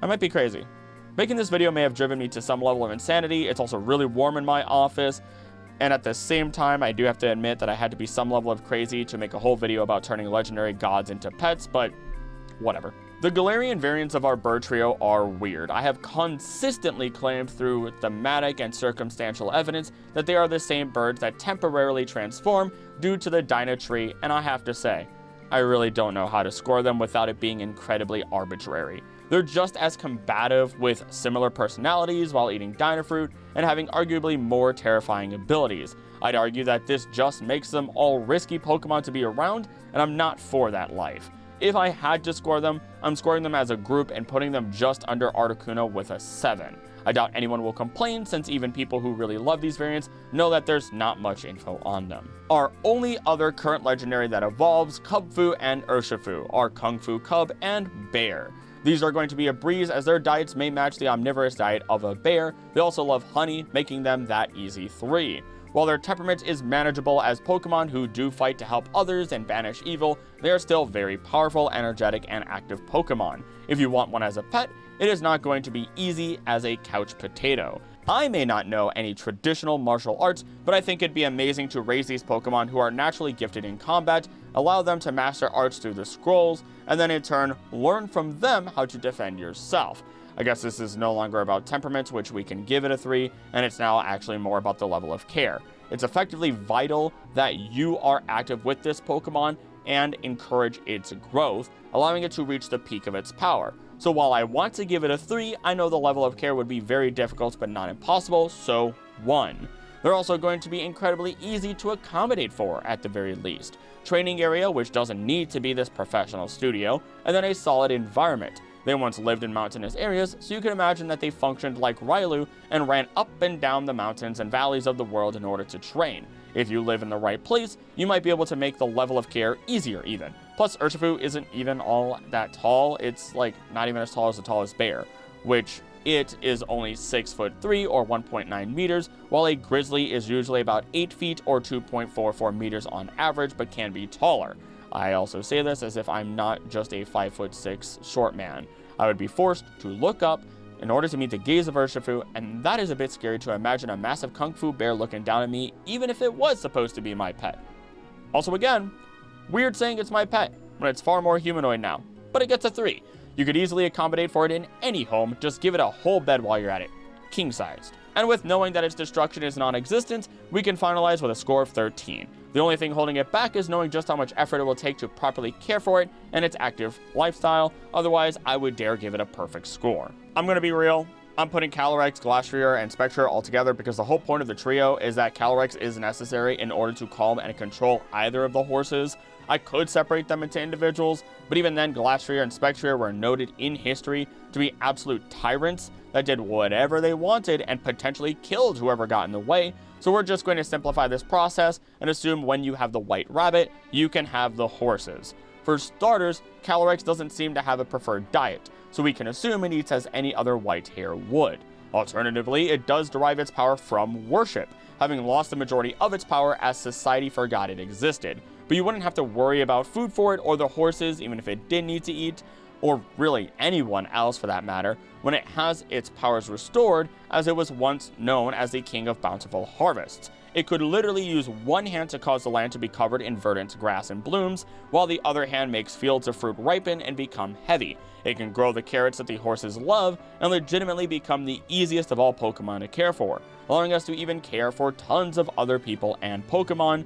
I might be crazy. Making this video may have driven me to some level of insanity. It's also really warm in my office. And at the same time, I do have to admit that I had to be some level of crazy to make a whole video about turning legendary gods into pets, but whatever. The Galarian variants of our bird trio are weird. I have consistently claimed through thematic and circumstantial evidence that they are the same birds that temporarily transform due to the Dyna tree, and I have to say, I really don't know how to score them without it being incredibly arbitrary. They're just as combative with similar personalities while eating Dynafruit and having arguably more terrifying abilities. I'd argue that this just makes them all risky Pokemon to be around, and I'm not for that life. If I had to score them, I'm scoring them as a group and putting them just under Articuno with a 7. I doubt anyone will complain since even people who really love these variants know that there's not much info on them. Our only other current legendary that evolves, Kubfu and Urshifu, are Kung Fu Cub and Bear. These are going to be a breeze as their diets may match the omnivorous diet of a bear. They also love honey, making them that easy 3. While their temperament is manageable as Pokemon who do fight to help others and banish evil, they are still very powerful, energetic, and active Pokemon. If you want one as a pet, it is not going to be easy as a couch potato. I may not know any traditional martial arts, but I think it'd be amazing to raise these Pokemon who are naturally gifted in combat, allow them to master arts through the scrolls, and then in turn, learn from them how to defend yourself. I guess this is no longer about temperament, which we can give it a 3, and it's now actually more about the level of care. It's effectively vital that you are active with this Pokemon and encourage its growth, allowing it to reach the peak of its power. So while I want to give it a 3, I know the level of care would be very difficult but not impossible, so 1. They're also going to be incredibly easy to accommodate for, at the very least. Training area, which doesn't need to be this professional studio, and then a solid environment. They once lived in mountainous areas, so you can imagine that they functioned like Raikou and ran up and down the mountains and valleys of the world in order to train. If you live in the right place, you might be able to make the level of care easier even. Plus, Urshifu isn't even all that tall. It's like not even as tall as the tallest bear, which it is only 6'3" or 1.9 meters, while a grizzly is usually about 8 feet or 2.44 meters on average, but can be taller. I also say this as if I'm not just a 5'6" short man. I would be forced to look up in order to meet the gaze of Urshifu, and that is a bit scary to imagine a massive Kung Fu bear looking down at me, even if it was supposed to be my pet. Also again, weird saying it's my pet, when it's far more humanoid now, but it gets a 3. You could easily accommodate for it in any home, just give it a whole bed while you're at it, king-sized. And with knowing that its destruction is non-existent, we can finalize with a score of 13. The only thing holding it back is knowing just how much effort it will take to properly care for it and its active lifestyle. Otherwise, I would dare give it a perfect score. I'm gonna be real. I'm putting Calyrex, Glastrier, and Spectra all together because the whole point of the trio is that Calyrex is necessary in order to calm and control either of the horses. I could separate them into individuals, but even then, Glastrier and Spectra were noted in history to be absolute tyrants that did whatever they wanted and potentially killed whoever got in the way. So we're just going to simplify this process and assume when you have the white rabbit, you can have the horses. For starters, Calyrex doesn't seem to have a preferred diet, so we can assume it eats as any other white hare would. Alternatively, it does derive its power from worship, having lost the majority of its power as society forgot it existed. But you wouldn't have to worry about food for it or the horses, even if it did need to eat. or really anyone else for that matter, when it has its powers restored, as it was once known as the king of bountiful harvests. It could literally use one hand to cause the land to be covered in verdant grass and blooms, while the other hand makes fields of fruit ripen and become heavy. It can grow the carrots that the horses love, and legitimately become the easiest of all Pokemon to care for, allowing us to even care for tons of other people and Pokemon.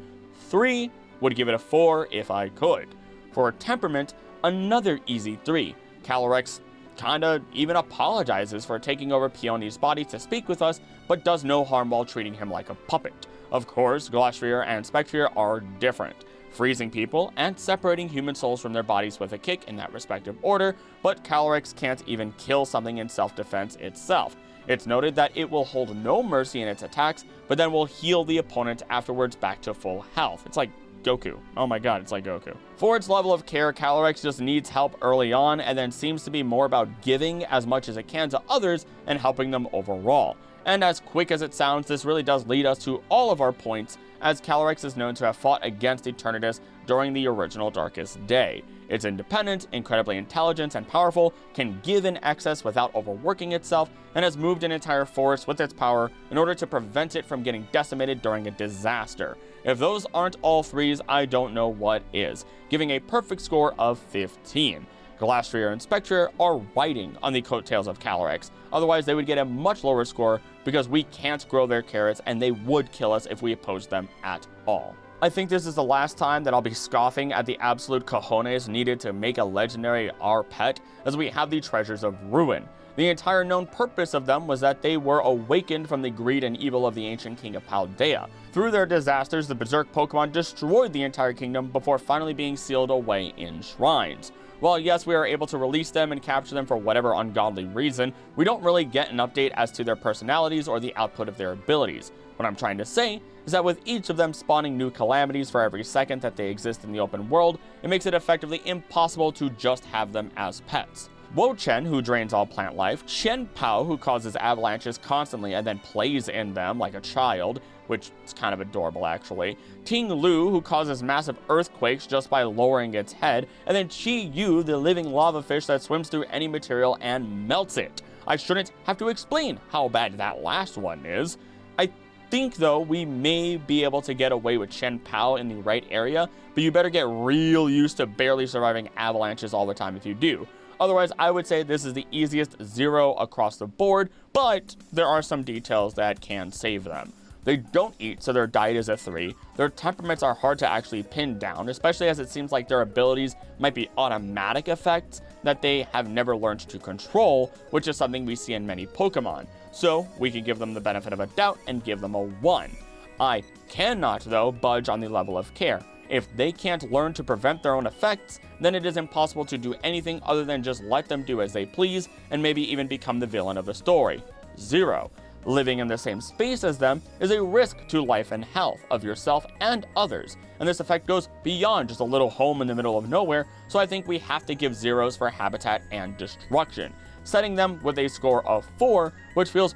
3 would give it a 4 if I could. For temperament, another easy 3. Calyrex kinda even apologizes for taking over Peony's body to speak with us, but does no harm while treating him like a puppet. Of course, Glastrier and Spectrier are different, freezing people and separating human souls from their bodies with a kick in that respective order, but Calyrex can't even kill something in self-defense itself. It's noted that it will hold no mercy in its attacks, but then will heal the opponent afterwards back to full health. It's like Goku. Oh my god, it's like Goku. For its level of care, Calyrex just needs help early on, and then seems to be more about giving as much as it can to others and helping them overall. And as quick as it sounds, this really does lead us to all of our points, as Calyrex is known to have fought against Eternatus during the original Darkest Day. It's independent, incredibly intelligent and powerful, can give in excess without overworking itself, and has moved an entire forest with its power in order to prevent it from getting decimated during a disaster. If those aren't all 3s, I don't know what is, giving a perfect score of 15. Glastrier and Spectrier are riding on the coattails of Calyrex, otherwise they would get a much lower score because we can't grow their carrots and they would kill us if we opposed them at all. I think this is the last time that I'll be scoffing at the absolute cojones needed to make a legendary our pet, as we have the Treasures of Ruin. The entire known purpose of them was that they were awakened from the greed and evil of the ancient king of Paldea. Through their disasters, the berserk Pokemon destroyed the entire kingdom before finally being sealed away in shrines. While yes, we are able to release them and capture them for whatever ungodly reason, we don't really get an update as to their personalities or the output of their abilities. What I'm trying to say is that with each of them spawning new calamities for every second that they exist in the open world, it makes it effectively impossible to just have them as pets. Wo-Chen, who drains all plant life, Chen-Pao, who causes avalanches constantly and then plays in them like a child, which is kind of adorable actually, Ting-Lu, who causes massive earthquakes just by lowering its head, and then Chi-Yu, the living lava fish that swims through any material and melts it. I shouldn't have to explain how bad that last one is. I think though we may be able to get away with Chen-Pao in the right area, but you better get real used to barely surviving avalanches all the time if you do. Otherwise, I would say this is the easiest 0 across the board, but there are some details that can save them. They don't eat, so their diet is a 3. Their temperaments are hard to actually pin down, especially as it seems like their abilities might be automatic effects that they have never learned to control, which is something we see in many Pokemon. So we can give them the benefit of a doubt and give them a 1. I cannot, though, budge on the level of care. If they can't learn to prevent their own effects, then it is impossible to do anything other than just let them do as they please, and maybe even become the villain of the story. 0. Living in the same space as them is a risk to life and health of yourself and others, and this effect goes beyond just a little home in the middle of nowhere, so I think we have to give 0s for habitat and destruction, setting them with a score of 4, which feels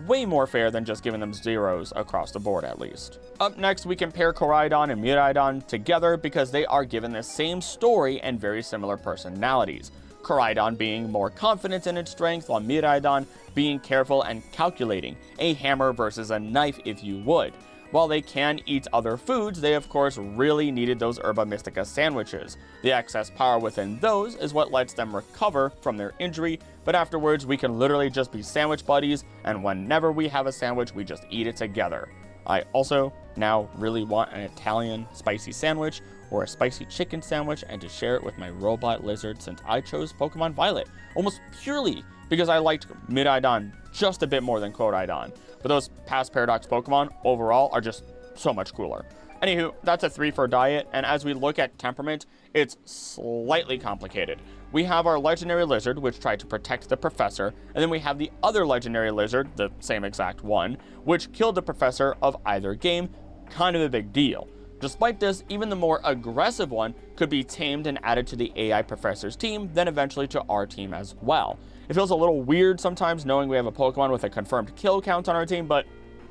way more fair than just giving them 0s across the board at least. Up next, we compare Koraidon and Miraidon together because they are given the same story and very similar personalities. Koraidon being more confident in its strength, while Miraidon being careful and calculating, a hammer versus a knife if you would. While they can eat other foods, they of course really needed those Herba Mystica sandwiches. The excess power within those is what lets them recover from their injury, but afterwards we can literally just be sandwich buddies, and whenever we have a sandwich, we just eat it together. I also now really want an Italian spicy sandwich or a spicy chicken sandwich, and to share it with my robot lizard, since I chose Pokemon Violet almost purely because I liked Miraidon just a bit more than Koraidon. But those past Paradox Pokemon overall are just so much cooler. Anywho, that's a 3 for diet, and as we look at temperament, it's slightly complicated. We have our legendary lizard, which tried to protect the professor, and then we have the other legendary lizard, the same exact one, which killed the professor of either game. Kind of a big deal. Despite this, even the more aggressive one could be tamed and added to the AI professor's team, then eventually to our team as well. It feels a little weird sometimes knowing we have a Pokemon with a confirmed kill count on our team, but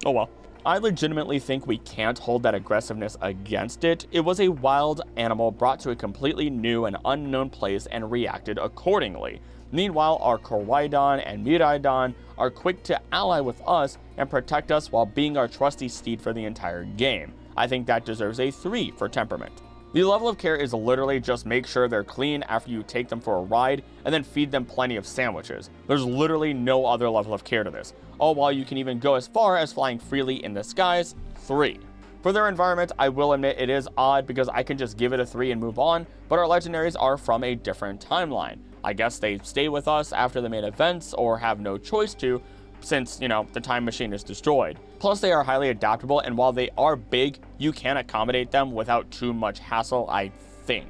oh well. I legitimately think we can't hold that aggressiveness against it. It was a wild animal brought to a completely new and unknown place and reacted accordingly. Meanwhile, our Koraidon and Miraidon are quick to ally with us and protect us while being our trusty steed for the entire game. I think that deserves a 3 for temperament. The level of care is literally just make sure they're clean after you take them for a ride and then feed them plenty of sandwiches. There's literally no other level of care to this. All while you can even go as far as flying freely in the skies, 3. For their environment, I will admit it is odd because I can just give it a 3 and move on, but our legendaries are from a different timeline. I guess they stay with us after the main events or have no choice to, since, you know, the time machine is destroyed. Plus, they are highly adaptable, and while they are big, you can accommodate them without too much hassle, I think.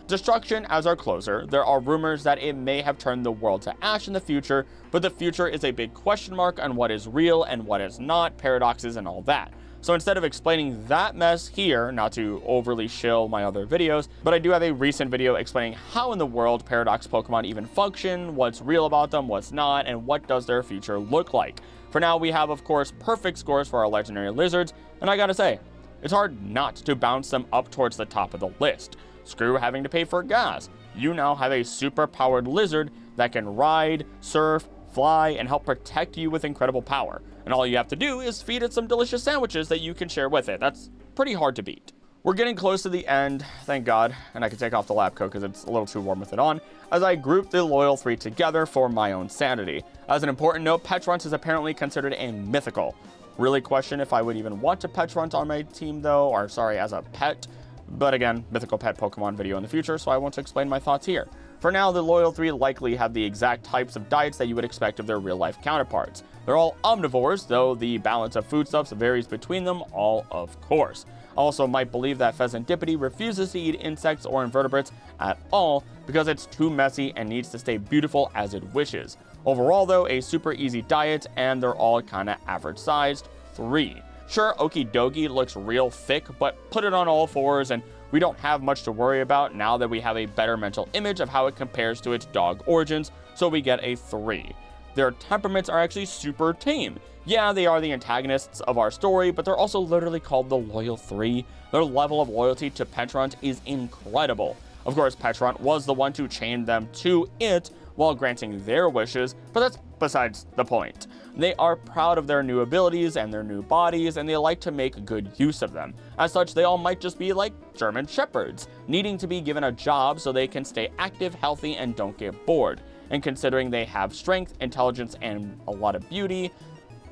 Destruction as our closer, there are rumors that it may have turned the world to ash in the future, but the future is a big question mark on what is real and what is not, paradoxes and all that. So instead of explaining that mess here, not to overly shill my other videos, but I do have a recent video explaining how in the world Paradox Pokemon even function, what's real about them, what's not, and what does their future look like. For now, we have, of course, perfect scores for our legendary lizards, and I gotta say, it's hard not to bounce them up towards the top of the list. Screw having to pay for gas. You now have a super-powered lizard that can ride, surf, fly, and help protect you with incredible power. And all you have to do is feed it some delicious sandwiches that you can share with it. That's pretty hard to beat. We're getting close to the end, thank God, and I can take off the lab coat because it's a little too warm with it on, as I group the loyal 3 together for my own sanity. As an important note, Petrunt is apparently considered a mythical. Really question if I would even want a Petrunt on my team though, or sorry, as a pet. But again, mythical pet Pokemon video in the future, so I won't explain my thoughts here. For now, the loyal 3 likely have the exact types of diets that you would expect of their real-life counterparts. They're all omnivores, though the balance of foodstuffs varies between them all, of course. I also might believe that Pheasantipede refuses to eat insects or invertebrates at all because it's too messy and needs to stay beautiful as it wishes. Overall, though, a super easy diet, and they're all kinda average-sized, 3. Sure, Okidogi looks real thick, but put it on all 4s and we don't have much to worry about now that we have a better mental image of how it compares to its dog origins, so we get a 3. Their temperaments are actually super tame. Yeah, they are the antagonists of our story, but they're also literally called the Loyal 3. Their level of loyalty to Petrunt is incredible. Of course, Petrunt was the one to chain them to it while granting their wishes, but that's besides the point. They are proud of their new abilities and their new bodies, and they like to make good use of them. As such, they all might just be like German Shepherds, needing to be given a job so they can stay active, healthy, and don't get bored. And considering they have strength, intelligence, and a lot of beauty,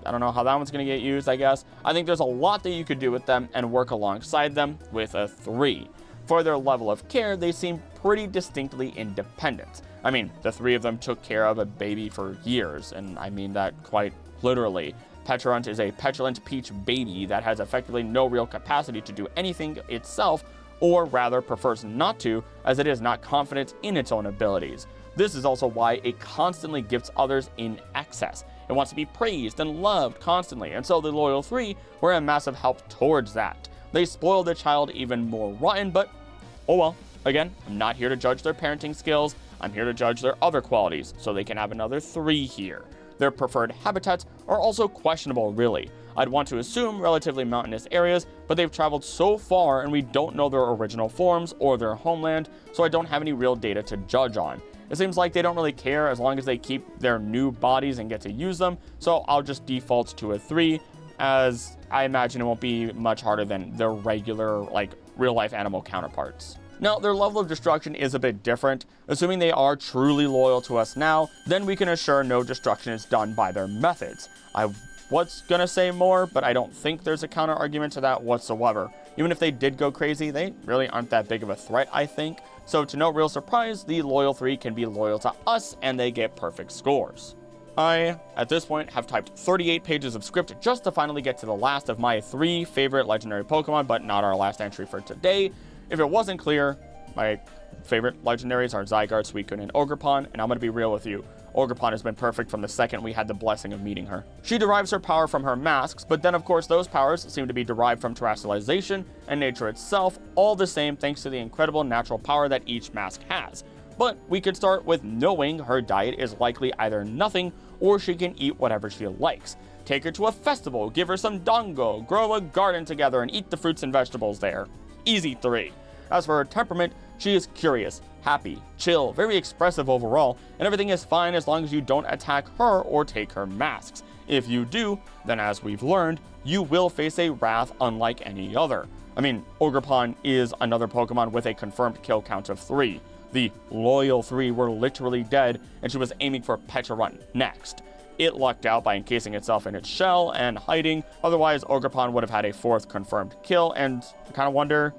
I don't know how that one's going to get used, I guess. I think there's a lot that you could do with them and work alongside them with a 3. For their level of care, they seem pretty distinctly independent. I mean, the 3 of them took care of a baby for years, and I mean that quite literally. Petrunt is a petulant peach baby that has effectively no real capacity to do anything itself, or rather prefers not to, as it is not confident in its own abilities. This is also why it constantly gifts others in excess. It wants to be praised and loved constantly, and so the Loyal 3 were a massive help towards that. They spoiled the child even more rotten, but oh well. Again, I'm not here to judge their parenting skills, I'm here to judge their other qualities, so they can have another 3 here. Their preferred habitats are also questionable, really. I'd want to assume relatively mountainous areas, but they've traveled so far and we don't know their original forms or their homeland, so I don't have any real data to judge on. It seems like they don't really care as long as they keep their new bodies and get to use them, so I'll just default to a 3, as I imagine it won't be much harder than their regular, like, real-life animal counterparts. Now, their level of destruction is a bit different. Assuming they are truly loyal to us now, then we can assure no destruction is done by their methods. I was gonna say more, but I don't think there's a counter argument to that whatsoever. Even if they did go crazy, they really aren't that big of a threat, I think. So to no real surprise, the Loyal 3 can be loyal to us and they get perfect scores. I, at this point, have typed 38 pages of script just to finally get to the last of my 3 favorite legendary Pokemon, but not our last entry for today. If it wasn't clear, my favorite legendaries are Zygarde, Suicune, and Ogerpon, and I'm going to be real with you. Ogerpon has been perfect from the second we had the blessing of meeting her. She derives her power from her masks, but then of course those powers seem to be derived from terrestrialization and nature itself, all the same thanks to the incredible natural power that each mask has. But we could start with knowing her diet is likely either nothing or she can eat whatever she likes. Take her to a festival, give her some dango, grow a garden together, and eat the fruits and vegetables there. Easy 3. As for her temperament, she is curious, happy, chill, very expressive overall, and everything is fine as long as you don't attack her or take her masks. If you do, then as we've learned, you will face a wrath unlike any other. I mean, Ogerpon is another Pokemon with a confirmed kill count of 3. The loyal 3 were literally dead, and she was aiming for Pecha Run next. It lucked out by encasing itself in its shell and hiding, otherwise Ogerpon would have had a 4th confirmed kill, and I kind of wonder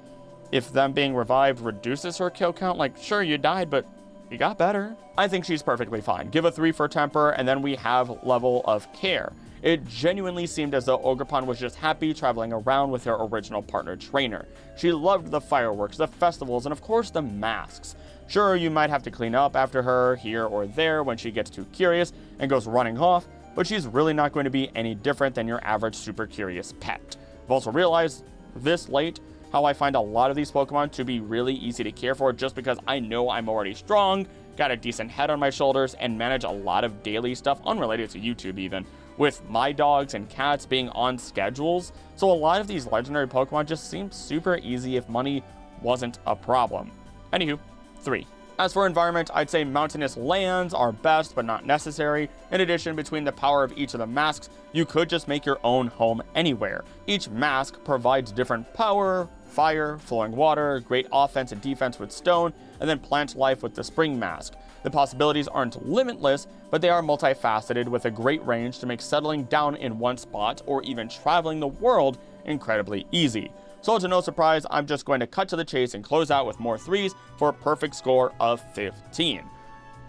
if them being revived reduces her kill count. Like, sure, you died, but you got better. I think she's perfectly fine. Give a 3 for temper, and then we have level of care. It genuinely seemed as though Ogerpon was just happy traveling around with her original partner trainer. She loved the fireworks, the festivals, and of course the masks. Sure, you might have to clean up after her here or there when she gets too curious and goes running off, but she's really not going to be any different than your average super curious pet. I've also realized this late how I find a lot of these Pokemon to be really easy to care for just because I know I'm already strong, got a decent head on my shoulders, and manage a lot of daily stuff unrelated to YouTube even, with my dogs and cats being on schedules. So a lot of these legendary Pokemon just seem super easy if money wasn't a problem. Anywho, 3. As for environment, I'd say mountainous lands are best but not necessary. In addition, between the power of each of the masks, you could just make your own home anywhere. Each mask provides different power, fire, flowing water, great offense and defense with stone, and then plant life with the spring mask. The possibilities aren't limitless, but they are multifaceted with a great range to make settling down in one spot or even traveling the world incredibly easy. So to no surprise, I'm just going to cut to the chase and close out with more 3s for a perfect score of 15.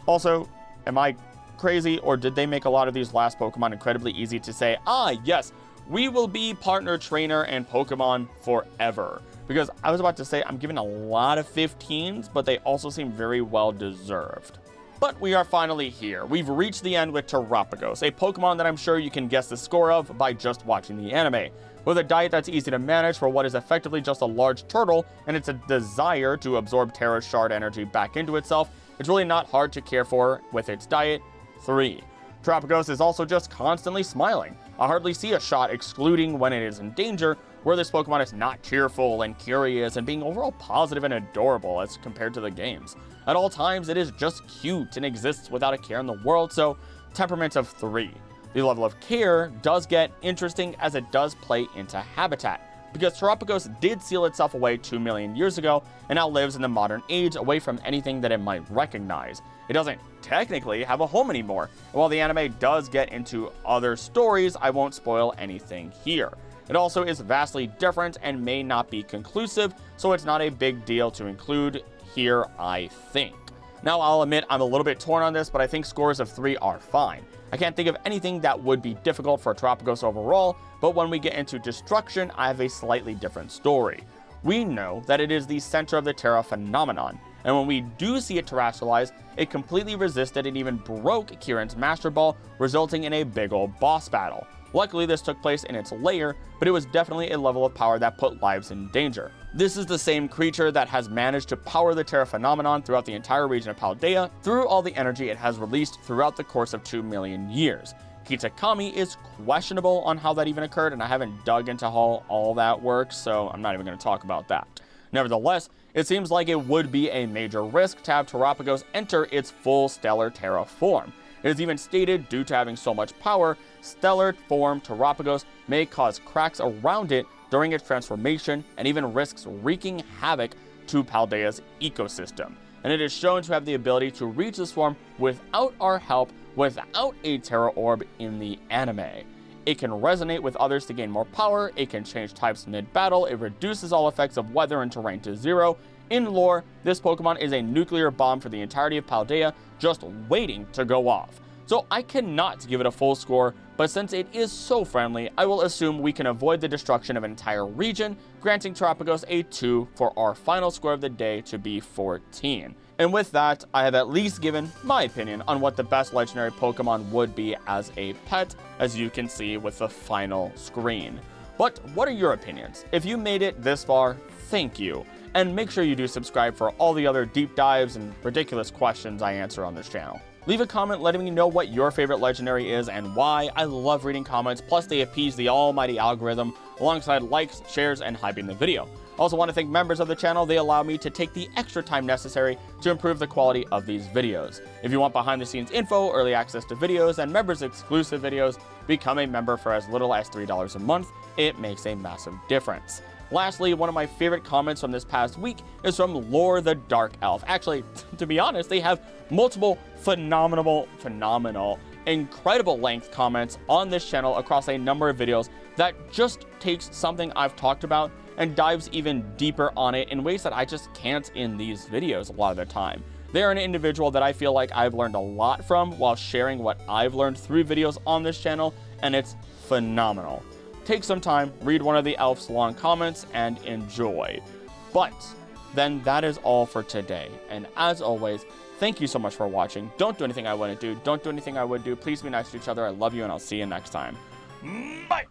Also, am I crazy, or did they make a lot of these last Pokemon incredibly easy to say, yes, we will be partner, trainer, and Pokemon forever? Because I was about to say I'm giving a lot of 15s, but they also seem very well deserved. But we are finally here. We've reached the end with Terapagos, a Pokemon that I'm sure you can guess the score of by just watching the anime. With a diet that's easy to manage for what is effectively just a large turtle, and it's a desire to absorb Terra Shard energy back into itself, it's really not hard to care for with its diet. 3. Terapagos is also just constantly smiling. I hardly see a shot excluding when it is in danger, where this Pokemon is not cheerful and curious and being overall positive and adorable as compared to the games. At all times, it is just cute and exists without a care in the world, so temperament of 3. The level of care does get interesting as it does play into habitat, because Terapagos did seal itself away 2 million years ago and now lives in the modern age away from anything that it might recognize. It doesn't technically have a home anymore, and while the anime does get into other stories, I won't spoil anything here. It also is vastly different and may not be conclusive, so it's not a big deal to include here, I think. Now, I'll admit I'm a little bit torn on this, but I think scores of 3 are fine. I can't think of anything that would be difficult for Terapagos overall, but when we get into destruction, I have a slightly different story. We know that it is the center of the Terra phenomenon, and when we do see it terrestrialize, it completely resisted and even broke Kieran's Master Ball, resulting in a big old boss battle. Luckily, this took place in its lair, but it was definitely a level of power that put lives in danger. This is the same creature that has managed to power the Terra phenomenon throughout the entire region of Paldea through all the energy it has released throughout the course of 2 million years. Kitakami is questionable on how that even occurred, and I haven't dug into how all that works, so I'm not even going to talk about that. Nevertheless, it seems like it would be a major risk to have Terapagos enter its full Stellar Terra form. It is even stated, due to having so much power, Stellar form Terapagos may cause cracks around it during its transformation and even risks wreaking havoc to Paldea's ecosystem. And it is shown to have the ability to reach this form without our help, without a Terra Orb in the anime. It can resonate with others to gain more power, it can change types mid-battle, it reduces all effects of weather and terrain to 0. In lore, this Pokemon is a nuclear bomb for the entirety of Paldea, just waiting to go off. So I cannot give it a full score, but since it is so friendly, I will assume we can avoid the destruction of an entire region, granting Terapagos a 2 for our final score of the day to be 14. And with that, I have at least given my opinion on what the best legendary Pokemon would be as a pet, as you can see with the final screen. But what are your opinions? If you made it this far, thank you. And make sure you do subscribe for all the other deep dives and ridiculous questions I answer on this channel. Leave a comment letting me know what your favorite legendary is and why. I love reading comments, plus they appease the almighty algorithm alongside likes, shares, and hyping the video. I also want to thank members of the channel. They allow me to take the extra time necessary to improve the quality of these videos. If you want behind the scenes info, early access to videos, and members exclusive videos, become a member for as little as $3 a month. It makes a massive difference. Lastly, one of my favorite comments from this past week is from Lore the Dark Elf. Actually, to be honest, they have multiple phenomenal, incredible length comments on this channel across a number of videos that just takes something I've talked about and dives even deeper on it in ways that I just can't in these videos a lot of the time. They're an individual that I feel like I've learned a lot from while sharing what I've learned through videos on this channel, and it's phenomenal. Take some time, read one of the elf's long comments, and enjoy. But then that is all for today, and as always, thank you so much for watching. Don't do anything I wouldn't do. Don't do anything I would do. Please be nice to each other. I love you, and I'll see you next time. Bye!